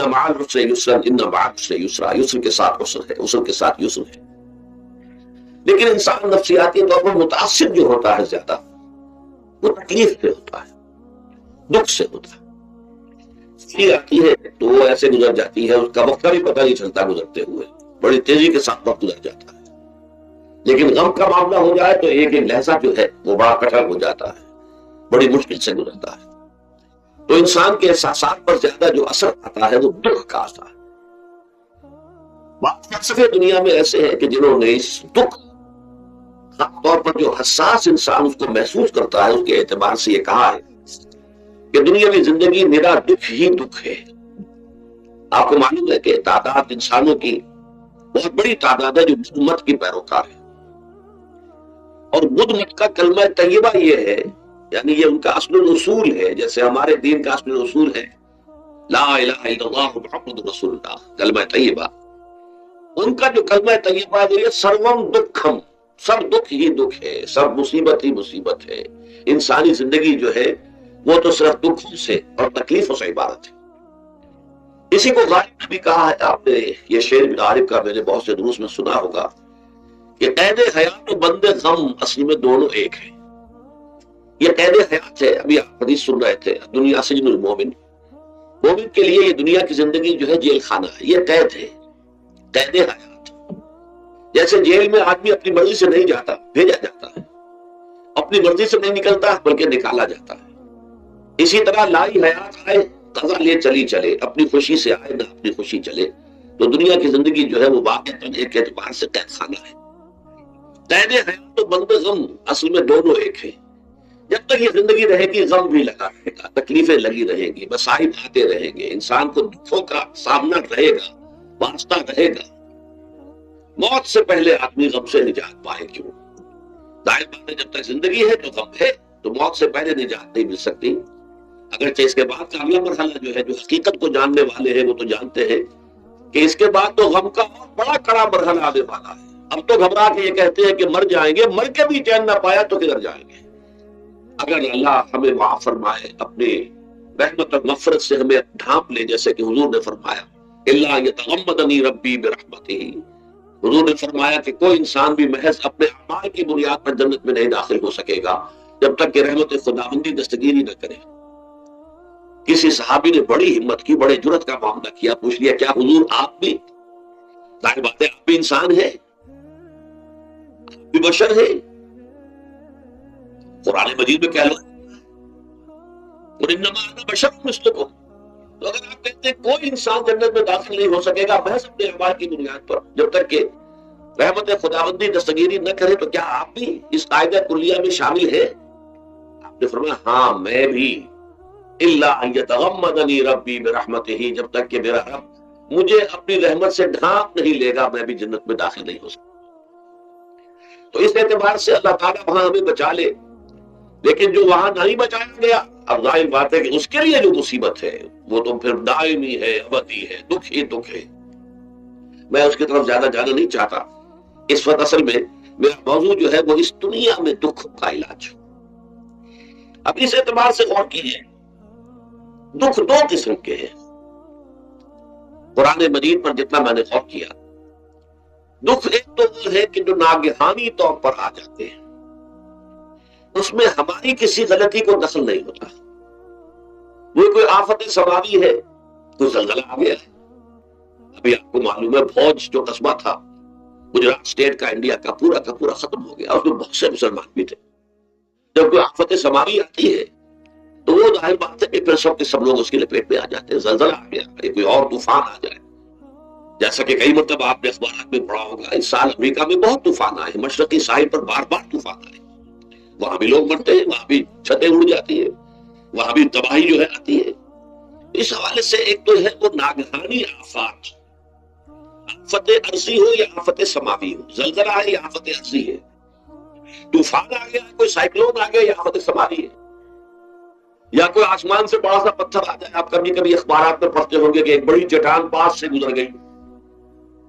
مع العسر یسرا ان مع العسر یسرا، یسر کے ساتھ عسر ہے، عسر کے ساتھ یسر ہے. لیکن انسان نفسیاتی طور پر متاثر جو ہوتا ہے زیادہ، وہ تکلیف سے ہوتا ہے، دکھ سے ہوتا ہے. خوشی آتی ہے تو وہ ایسے گزر جاتی ہے، اس کا وقت کا بھی پتہ نہیں چلتا گزرتے ہوئے، بڑی تیزی کے ساتھ وقت گزر جاتا ہے. لیکن غم کا معاملہ ہو جائے تو ایک ایک لہجہ جو ہے وہ بڑا کٹھن ہو جاتا ہے، بڑی مشکل سے گزرتا ہے. تو انسان کے احساسات پر زیادہ جو اثر آتا ہے وہ دکھ کا آتا ہے. بعض فلسفے دنیا میں ایسے ہیں کہ جنہوں نے اس دکھ خاص طور پر جو حساس انسان اس کو محسوس کرتا ہے اس کے اعتبار سے یہ کہا ہے کہ دنیاوی زندگی میرا دکھ ہی دکھ ہے. آپ کو معلوم ہے کہ تعداد انسانوں کی بہت بڑی تعداد ہے جو بدھ مت کی پیروکار ہے، اور بدھ مت کا کلمہ طیبہ یہ ہے، یعنی یہ ان کا اصل الاصول ہے، جیسے ہمارے دین کا اصل الاصول ہے لا الہ الا اللہ محمد رسول اللہ، کلمہ طیبہ. ان کا جو کلمہ طیبہ ہے وہ یہ سروم دکھم، سب دکھ ہی دکھ ہے، سب مصیبت ہی مصیبت ہے. انسانی زندگی جو ہے وہ تو صرف دکھوں سے اور تکلیفوں سے عبارت ہے. اسی کو غالب نے بھی کہا ہے، آپ نے یہ شعر بھی غالب کا میں نے بہت سے دروس میں سنا ہوگا کہ قید حیات و بند غم اصل میں دونوں ایک ہیں. یہ قید حیات ہے، ابھی آپ حدیث سن رہے تھے دنیا سجن المومن، مومن کے لیے یہ دنیا کی زندگی جو ہے جیل خانہ ہے، یہ قید ہے، قید حیات. جیسے جیل میں آدمی اپنی مرضی سے نہیں جاتا، بھیجا جاتا ہے، اپنی مرضی سے نہیں نکلتا بلکہ نکالا جاتا ہے. اسی طرح لائی حیات آئے قضا لے چلی چلے، اپنی خوشی سے آئے نہ اپنی خوشی چلے. تو دنیا کی زندگی جو ہے وہ واقعتاً ایک اعتبار سے قید خانہ ہے. قید حیات و بند غم اصل میں دونوں ایک ہیں. جب تک یہ زندگی رہے گی غم بھی لگا رہے گا، تکلیفیں لگی رہیں گی، مصائب آتے رہیں گے، انسان کو دکھوں کا سامنا رہے گا، واسطہ رہے گا. موت سے پہلے آدمی غم سے نجات پائے کیوں؟ ظاہر بات ہے جب تک زندگی ہے تو غم ہے، تو موت سے پہلے نجات نہیں مل سکتی. اگرچہ اس کے بعد کا اگلا مرحلہ جو ہے، جو حقیقت کو جاننے والے ہیں وہ تو جانتے ہیں کہ اس کے بعد تو غم کا بڑا کڑا مرحلہ آنے والا ہے. اب تو گھبرا کے یہ کہتے ہیں کہ مر جائیں گے، مر کے بھی چین نہ پایا تو کدھر جائیں گے. اگر اللہ ہمیں معاف فرمائے، اپنی رحمت اور مغفرت سے ہمیں ڈھانپ لے، جیسے کہ حضور نے فرمایا الا یتغمدنی ربی برحمتہ، حضور نے فرمایا کہ کوئی انسان بھی محض اپنے اعمال کی بنیاد پر جنت میں نہیں داخل ہو سکے گا جب تک کہ رحمت خداوندی دستگیری نہ کرے. کسی صحابی نے بڑی ہمت کی، بڑے جرت کا معاملہ کیا، پوچھ لیا کیا حضور آپ بھی؟ ظاہر بات ہے آپ بھی انسان ہیں، آپ بھی بشر ہیں. قرآن مجید میں کہہ لو قُلْ إِنَّمَا أَنَا بَشَرٌ مِثْلُكُمْ. تو اگر آپ کہتے ہیں کوئی انسان جنت میں داخل نہیں ہو سکے گا محض اپنے اعمال کی بنیاد پر جب تک کہ رحمت خداوندی دستگیری نہ کرے، تو کیا آپ بھی اس قاعدہ کلیہ میں شامل ہیں؟ آپ نے فرمایا ہاں میں بھی. الا ان یتغمدنی ربی برحمتہ، جب تک کہ میرا رب مجھے اپنی رحمت سے ڈھانپ نہیں لے گا میں بھی جنت میں داخل نہیں ہو سکتا. تو اس اعتبار سے اللہ تعالیٰ وہاں ہمیں بچا لے. لیکن جو وہاں نہیں بچایا گیا، اب ظاہر بات ہے کہ اس کے لیے جو مصیبت ہے وہ تو پھر دائمی ہے، ابدی ہے، دکھ ہی دکھ ہے. میں اس کی طرف زیادہ جانا نہیں چاہتا. اس وقت اصل میں میرا موضوع جو ہے وہ اس دنیا میں دکھ کا علاج. اب اس اعتبار سے غور کیجیے، دکھ دو قسم کے ہیں. قرآن مجید پر جتنا میں نے غور کیا، دکھ ایک تو وہ ہے کہ جو ناگہانی طور پر آ جاتے ہیں، اس میں ہماری کسی غلطی کو دخل نہیں ہوتا. وہ کوئی آفت سماوی ہے، کوئی زلزلہ آ گیا ہے. ابھی آپ کو معلوم ہے بھوج جو قصبہ تھا گجرات اسٹیٹ کا، انڈیا کا پورا ختم ہو گیا، اور اس میں بہت سے مسلمان بھی تھے. جب کوئی آفت سماوی آتی ہے تو وہ ظاہر بات ہے کہ پھر سب کے سب لوگ اس کی لپیٹ میں آ جاتے ہیں. زلزلہ آ گیا، کوئی اور طوفان آ جائے، جیسا کہ کئی مرتبہ آپ نے اخبارات میں پڑھا ہوگا اس سال امریکہ میں بہت طوفان آئے، مشرقی ساحل پر بار بار طوفان آئے. وہاں بھی لوگ مرتے ہیں، وہاں بھی چھتیں اڑ جاتی ہیں، وہاں بھی تباہی جو ہے آتی ہے. اس حوالے سے ایک تو ہے وہ ناگہانی آفات، آفت ارضی ہو یا آفت سماوی ہو، زلزلہ ہے یا آفت ارضی ہے، طوفان آ گیا، کوئی سائیکلون آ گیا یا آفت سماوی ہے، یا کوئی آسمان سے بڑا سا پتھر آ جائے. آپ کبھی کبھی اخبارات میں پڑھتے ہوں گے کہ ایک بڑی چٹان پاس سے گزر گئی،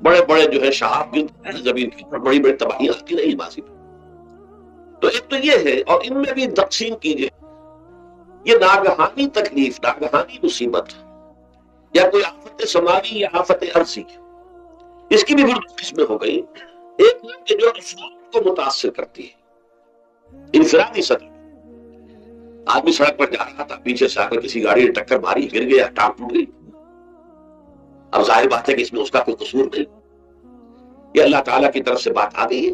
بڑے بڑے جو ہے شہاب گرتے ہیں زمین کے اوپر، بڑی بڑی تباہیاں آتی رہی ماضی میں. تو یہ ہے، اور ان میں بھی تقسیم کیجئے، یہ ناگہانی تکلیف، ناگہانی مصیبت، یا کوئی آفت سماوی یا آفت ارضی، اس کی بھی دو قسمیں ہو گئی۔ ایک ہے کہ جو افراد کو متاثر کرتی ہے، انفرادی سطح، آدمی سڑک پر جا رہا تھا، پیچھے سے آ کر کسی گاڑی نے ٹکر ماری، گر گیا، ٹانگ ٹوٹ گئی، اب ظاہر بات ہے کہ اس میں اس کا کوئی قصور نہیں، یہ اللہ تعالیٰ کی طرف سے بات آ گئی ہے۔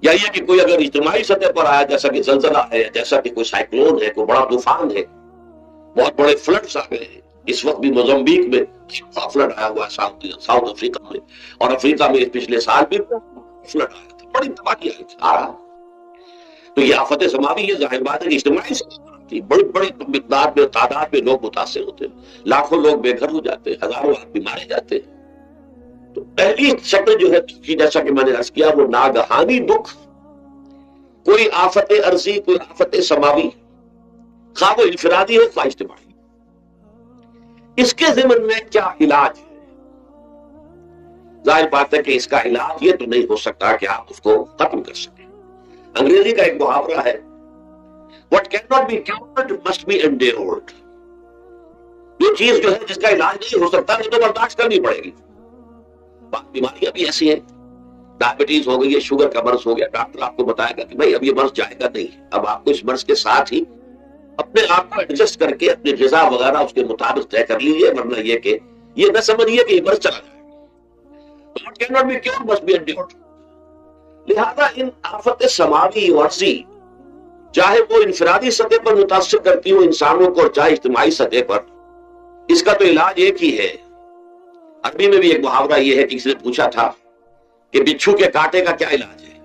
یا یہ کہ کوئی اگر اجتماعی سطح پر آیا، جیسا کہ زلزلہ ہے، جیسا کہ کوئی سائیکلون ہے، کوئی بڑا طوفان ہے، بہت بڑے فلڈز آ گئے ہیں، اس وقت بھی موزمبیق میں فلڈ آیا ہوا ہے، ساؤتھ افریقہ میں، اور افریقہ میں پچھلے سال بھی فلڈ آیا تھا، بڑی تباہی آ رہا۔ تو یہ آفت سماوی، یہ ظاہر بات ہے کہ اجتماعی سطح پر آتی ہے، بڑی بڑی مقدار میں، تعداد میں لوگ متاثر ہوتے ہیں، لاکھوں لوگ بے گھر ہو جاتے ہیں، ہزاروں آدمی مارے جاتے ہیں۔ تو پہلی شکل جو ہے جیسا کہ میں نے عرض کیا، وہ ناگہانی دکھ، کوئی آفت ارضی، کوئی آفت سماوی، خواہ وہ انفرادی ہو خواہ اجتماعی۔ اس کے ضمن میں کیا علاج ہے؟ ظاہر بات ہے کہ اس کا علاج یہ تو نہیں ہو سکتا کہ آپ اس کو ختم کر سکیں۔ انگریزی کا ایک محاورہ ہے، What cannot be cured must be endured۔ جو چیز جو ہے جس کا علاج نہیں ہو سکتا وہ تو برداشت کرنی پڑے گی۔ بیماریاں بھی ایسی ہیں، ڈائبٹیز ہو گئی ہے، شوگر کا مرض ہو گیا، ڈاکٹر آپ کو بتائے گا کہ بھائی اب یہ مرض جائے گا نہیں، اب آپ کو اس مرض کے ساتھ ہی اپنے آپ کو ایڈجسٹ کر کے اپنی غذا وغیرہ اس کے مطابق طے کر لیجیے، ورنہ یہ کہ یہ نہ سمجھیے کہ یہ مرض چلا جائے گا۔ What cannot be cured must be endured۔ لہذا ان آفت سماوی و ارضی، چاہے وہ انفرادی سطح پر متاثر کرتی ہو انسانوں کو، اور چاہے اجتماعی سطح پر، اس کا تو علاج ایک ہی ہے۔ عربی میں بھی ایک محاورہ یہ ہے کہ کسی نے پوچھا تھا کہ بچھو کے کاٹے کا کیا علاج ہے؟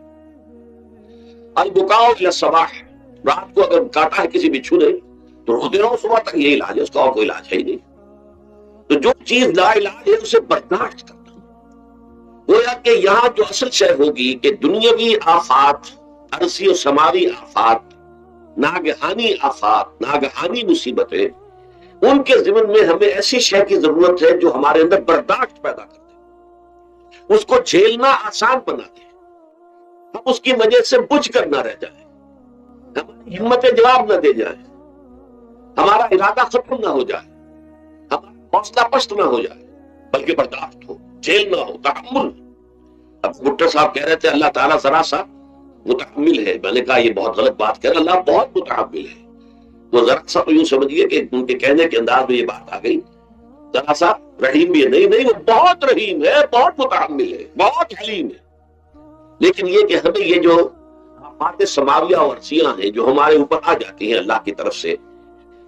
البکاء الی الصباح، رات کو اگر کاٹا ہے کسی بچھو نے تو روتے رہو صبح تک، یہ علاج ہے، اس کا اور کوئی علاج ہے ہی نہیں۔ تو جو چیز لا علاج ہے اسے برداشت کرنا۔ گویا کہ یہاں جو اصل شے ہوگی کہ دنیاوی آفات، ارضی و سماوی آفات، ناگہانی آفات، ناگہانی مصیبتیں، ان کے ضمن میں ہمیں ایسی شے کی ضرورت ہے جو ہمارے اندر برداشت پیدا کر دے، اس کو جھیلنا آسان بنا دے، ہم اس کی وجہ سے بجھ کر نہ رہ جائیں، ہماری ہمت جواب نہ دے جائیں، ہمارا ارادہ ختم نہ ہو جائے، ہمارا حوصلہ پست نہ ہو جائے، بلکہ برداشت ہو، جھیلنا ہو، تحمل۔ اب بھٹو صاحب کہہ رہے تھے اللہ تعالیٰ ذرا سا متحمل ہے، میں نے کہا یہ بہت غلط بات کہہ رہا، اللہ بہت متحمل ہے۔ وہ ذرا سا تو یوں سمجھیے کہ ان کے کہنے کے انداز میں یہ بات آ گئی، ذرا سا رحیم بھی ہے، نہیں وہ بہت رحیم ہے، بہت متحمل ہے، بہت حلیم ہے۔ لیکن یہ کہ ہمیں یہ جو آفات سماویہ اور ارضیہ ہیں جو ہمارے اوپر آ جاتی ہیں اللہ کی طرف سے،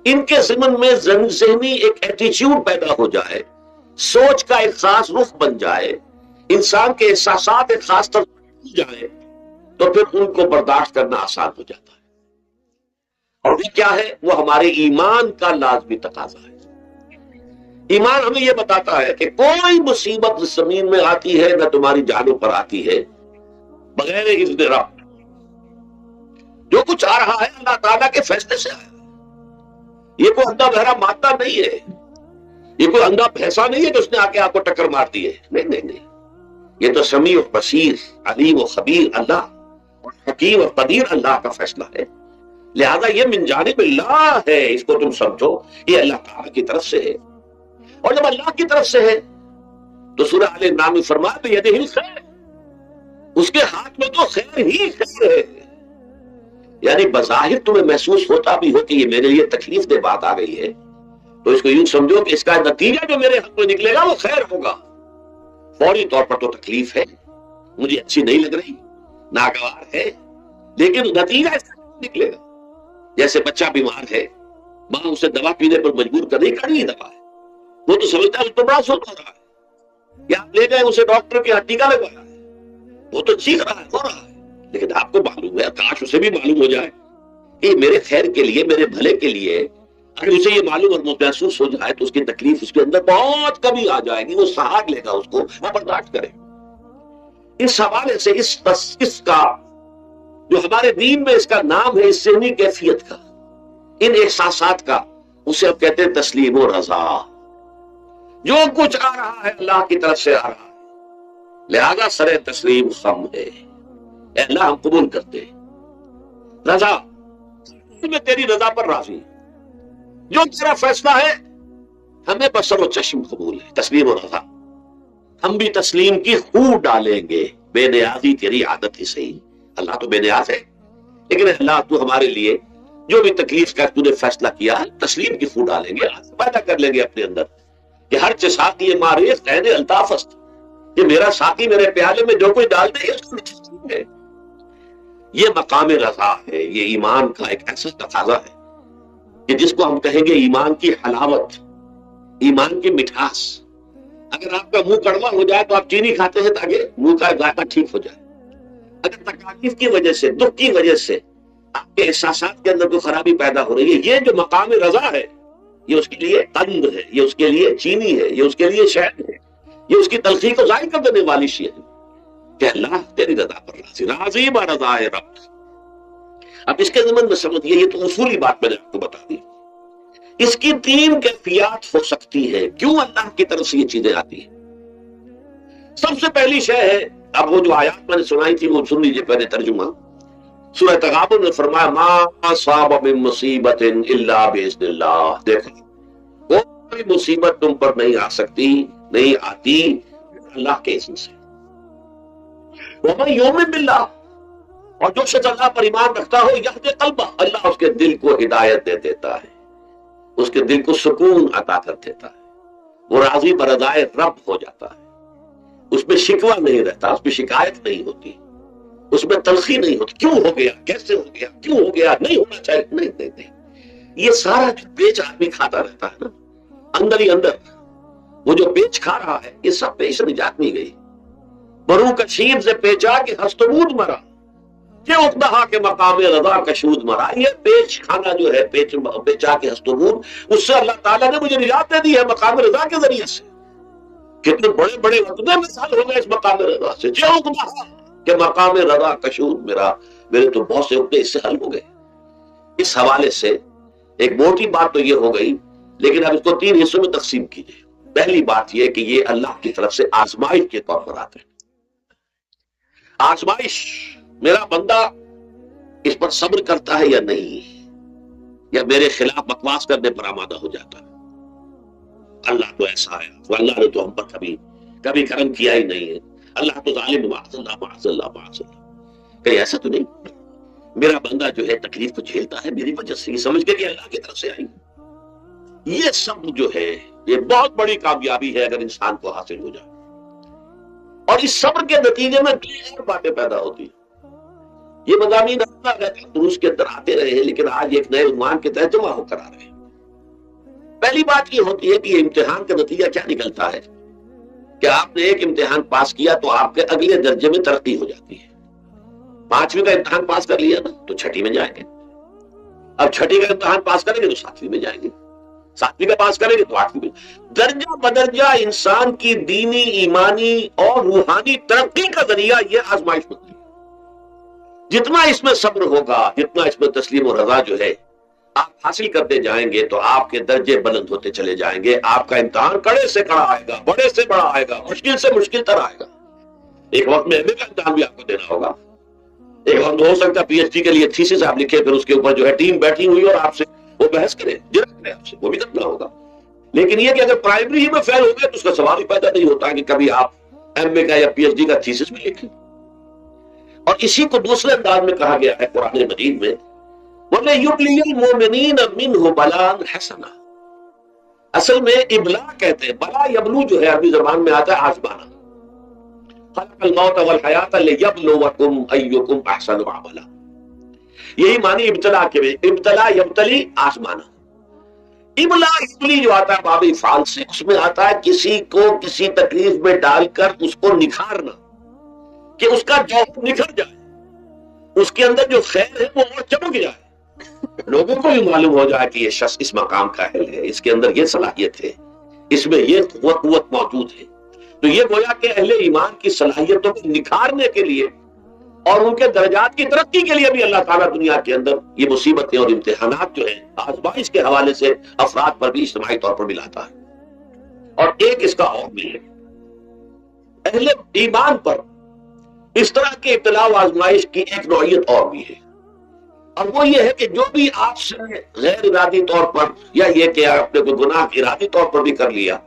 ان کے ضمن میں ذہنی ایک ایٹیچیوڈ پیدا ہو جائے، سوچ کا ایک خاص رخ بن جائے، انسان کے احساسات ایک خاص طرح ہو جائے، تو پھر ان کو برداشت کرنا آسان ہو جاتا ہے۔ اور وہ کیا ہے؟ وہ ہمارے ایمان کا لازمی تقاضا ہے۔ ایمان ہمیں یہ بتاتا ہے کہ کوئی مصیبت اس زمین میں آتی ہے نہ تمہاری جانوں پر آتی ہے بغیر اذن رب۔ جو کچھ آ رہا ہے اللہ تعالیٰ کے فیصلے سے آیا، یہ کوئی اندھا بہرا مادہ نہیں ہے، یہ کوئی اندھا بھینسا نہیں ہے کہ اس نے آ کے آپ کو ٹکر مار دی ہے، نہیں، یہ تو سمیع و بصیر، علیم و خبیر اللہ، اور حکیم اور قدیر اللہ کا فیصلہ ہے۔ لہذا یہ من جانب اللہ ہے، اس کو تم سمجھو یہ اللہ تعالیٰ کی طرف سے ہے۔ اور جب اللہ کی طرف سے ہے تو سورہ آل عمران میں فرمایا بیدہ الخیر، اس کے ہاتھ میں تو خیر ہی خیر ہے۔ یعنی بظاہر تمہیں محسوس ہوتا بھی ہو کہ یہ میرے لیے تکلیف دہ بات آ گئی ہے، تو اس کو یوں سمجھو کہ اس کا نتیجہ جو میرے حق میں نکلے گا وہ خیر ہوگا۔ فوری طور پر تو تکلیف ہے، مجھے اچھی نہیں لگ رہی، ناگوار ہے، لیکن نتیجہ اس کا نکلے گا۔ جیسے بچہ بیمار ہے، ماں اسے دوا پینے پر مجبور کر رہی، کڑوی دوا ہے، وہ تو سمجھتا ہے اس کو بڑا سوچ ہو رہا ہے، یا آپ لے گئے اسے ڈاکٹر کے ہاں ٹیکا لگوایا ہے، وہ تو چیخ رہا ہے، ہو رہا ہے، لیکن آپ کو معلوم ہے، کاش اسے بھی معلوم ہو جائے کہ میرے خیر کے لیے، میرے بھلے کے لیے، اگر اسے یہ معلوم اور محسوس ہو جائے تو اس کی تکلیف اس کے اندر بہت کمی آ جائے گی، وہ سہار لے گا اس کو، وہ برداشت کرے۔ اس حوالے سے اس کا جو ہمارے دین میں اس کا نام ہے، اس ذہنی کیفیت کا، ان احساسات کا، اسے اب کہتے ہیں تسلیم و رضا۔ جو کچھ آ رہا ہے اللہ کی طرف سے آ رہا ہے، لہذا سر تسلیم خم ہے، اے اللہ ہم قبول کرتے ہیں، رضا، میں تیری رضا پر راضی ہوں، جو تیرا فیصلہ ہے ہمیں بصر و چشم قبول ہے، تسلیم و رضا، ہم بھی تسلیم کی خو ڈالیں گے، بے نیازی تیری عادت ہی صحیح، اللہ تو بے نیاز ہے، لیکن اللہ تو ہمارے لیے جو بھی تکلیف کا تو نے فیصلہ کیا ہے تسلیم کی خو ڈالیں گے، پیدا کر لیں گے اپنے اندر کہ ہر ساقی معریف قید الطاف است، کہ میرا ساقی میرے پیالے میں جو کوئی ڈال دے اس کو تسلیم ہے۔ یہ مقام رضا ہے، یہ ایمان کا ایک ایسا تقاضا ہے کہ جس کو ہم کہیں گے ایمان کی حلاوت، ایمان کی مٹھاس۔ اگر آپ کا منہ کڑوا ہو جائے تو آپ چینی کھاتے ہیں تاکہ منہ کا ذائقہ ٹھیک ہو جائے، اگر تکالیف کی وجہ سے، دکھ کی وجہ سے آپ کے احساسات کے اندر کوئی خرابی پیدا ہو رہی ہے، یہ جو مقام رضا ہے یہ اس کے لیے قند ہے، یہ اس کے لیے چینی ہے، یہ اس کے لیے شہد ہے، یہ اس کی تلخی کو ظاہر کر دینے والی شیء ہے کہ اللہ تیری رضا پر راضی، راضی برضا رب۔ اب اس کے ضمن میں سمجھیے، یہ تو اصولی بات میں نے آپ کو بتا دی، اس کی 3 کیفیات ہو سکتی ہے کیوں اللہ کی طرف سے یہ چیزیں آتی ہیں۔ سب سے پہلی شے ہے، اب وہ جو آیات میں نے سنائی تھی وہ سن لیجیے پہلے ترجمہ۔ سورہ تغابن میں فرمایا ما اصاب من مصیبت الا باذن اللہ، دیکھو کوئی مصیبت تم پر نہیں آ سکتی، نہیں آتی اللہ کے اذن سے۔ ومن یؤمن باللہ، اور جو شخص اللہ پر ایمان رکھتا ہو یہدی قلبہ، اللہ اس کے دل کو ہدایت دے دیتا ہے، اس کے دل کو سکون عطا کر دیتا ہے، وہ راضی برضائے رب ہو جاتا ہے، اس میں شکوہ نہیں رہتا، اس میں شکایت نہیں ہوتی، اس میں تلخی نہیں ہوتی، کیوں ہو گیا، کیسے ہو گیا، کیوں ہو گیا، نہیں ہونا چاہیے، نہیں نہیں نہیں۔ یہ سارا جو پیچ آدمی کھاتا رہتا ہے نا اندر ہی اندر، وہ جو پیچ کھا رہا ہے یہ سب پیش نجات نہیں گئی۔ برو کشید سے پیچا کہ ہستمود مرا، کہ اقدہا کے مقام رضا کشود مرا۔ یہ پیچ کھانا جو ہے، پیچا کے ہستمود، اس سے اللہ تعالیٰ نے مجھے نجات دے دی ہے مقام رضا کے ذریعے سے۔ کتنے بڑے بڑے عقدے مثال ہو گئے اس مقام رضا سے، جو اقدہا کہ مقام رضا کشود میرے تو بہت سے عقدے اس سے حل ہو گئے۔ اس حوالے سے ایک موٹی بات تو یہ ہو گئی، لیکن اب اس کو 3 حصوں میں تقسیم کیجئے۔ پہلی بات یہ کہ یہ اللہ کی طرف سے آزمائش کے طور پر آتے ہیں۔ آزمائش، میرا بندہ اس پر صبر کرتا ہے یا نہیں، یا میرے خلاف بکواس کرنے پر آمادہ ہو جاتا ہے۔ اللہ تو ایسا ہے، اللہ نے تو ہم پر کبھی کرم کیا ہی نہیں ہے، اللہ تو ظالم، معاذ اللہ معاذ اللہ معاذ اللہ۔ کہیں ایسا تو نہیں، میرا بندہ جو ہے تکلیف کو جھیلتا ہے میری وجہ سے، یہ سمجھ کے کہ اللہ کی طرف سے آئی۔ یہ سب جو ہے یہ بہت بڑی کامیابی ہے اگر انسان کو حاصل ہو جائے، اور اس صبر کے نتیجے میں 2 اور باتیں پیدا ہوتی ہیں۔ یہ مضامین دروس کے اندر آتے رہے ہیں، لیکن آج ایک نئے عنوان کے تحت جمع ہو کر آ رہے ہیں۔ پہلی بات یہ ہوتی ہے کہ یہ امتحان کا نتیجہ کیا نکلتا ہے کہ آپ نے ایک امتحان پاس کیا تو آپ کے اگلے درجے میں ترقی ہو جاتی ہے۔ 5ویں کا امتحان پاس کر لیا نا تو 6ٹھی میں جائیں گے، اب 6ٹھی کا امتحان پاس کریں گے تو 7ویں میں جائیں گے، 7ویں کا پاس کریں گے تو 8ویں میں۔ درجہ بدرجہ انسان کی دینی، ایمانی اور روحانی ترقی کا ذریعہ یہ آزمائش ہوتی ہے۔ جتنا اس میں صبر ہوگا، جتنا اس میں تسلیم و رضا جو ہے آپ حاصل کرتے جائیں گے تو آپ کے درجے بلند ہوتے چلے جائیں گے۔ آپ کا امتحان کڑے سے کڑا آئے گا، بڑے سے بڑا آئے گا، مشکل سے مشکل تر آئے گا۔ ایک وقت میں ایم اے کا امتحان بھی آپ کو دینا ہوگا، ایک وقت ہو سکتا ہے پی ایچ ڈی کے لیے تھیسس آپ لکھے، پھر اس کے اوپر جو ہے ٹیم بیٹھی ہوئی اور آپ سے وہ بحث کرے، جرک کرے آپ سے، وہ بھی کرنا ہوگا۔ لیکن یہ کہ اگر پرائمری ہی میں فیل ہو گئے تو اس کا سوال ہی پیدا نہیں ہوتا کہ کبھی آپ ایم اے کا یا پی ایچ ڈی کا تھیسس بھی لکھیں۔ اور اسی کو دوسرے انداز میں کہا گیا ہے قرآن مجید میں، وَلَيُبْلِيَ الْمُؤْمِنِينَ مِنْهُ بَلَاءً حَسَنًا۔ اصل میں ابلا کہتے ہیں، بلا یبلو جو ہے عربی زبان میں آتا ہے آزمانا۔ خلق الموت والحیات لیبلوکم ایکم احسن عملا، یہی معنی ابتلا کے، ابتلا یبتلی آزمانا۔ ابلا ابلی جو آتا ہے باب افعال سے، اس میں آتا ہے کسی کو کسی تکلیف میں ڈال کر اس کو نکھارنا، کہ اس کا جوہر نکھر جائے، اس کے اندر جو خیر ہے وہ اور چمک جائے، لوگوں کو بھی معلوم ہو جائے کہ یہ شخص اس مقام کا اہل ہے، اس کے اندر یہ صلاحیت ہے، اس میں یہ قوت موجود ہے۔ تو یہ گویا کہ اہل ایمان کی صلاحیتوں کو نکھارنے کے لیے اور ان کے درجات کی ترقی کے لیے بھی اللہ تعالیٰ دنیا کے اندر یہ مصیبتیں اور امتحانات جو ہیں آزمائش کے حوالے سے افراد پر بھی اجتماعی طور پر بھی لاتا ہے۔ اور ایک اس کا اور بھی ہے، اہل ایمان پر اس طرح کے ابتلاء و آزمائش کی ایک نوعیت اور بھی ہے۔ اور وہ یہ ہے کہ جو بھی آپ سے غیر ارادی طور پر یا یہ کہ آپ نے کوئی گناہ ارادی طور پر بھی کر لیا،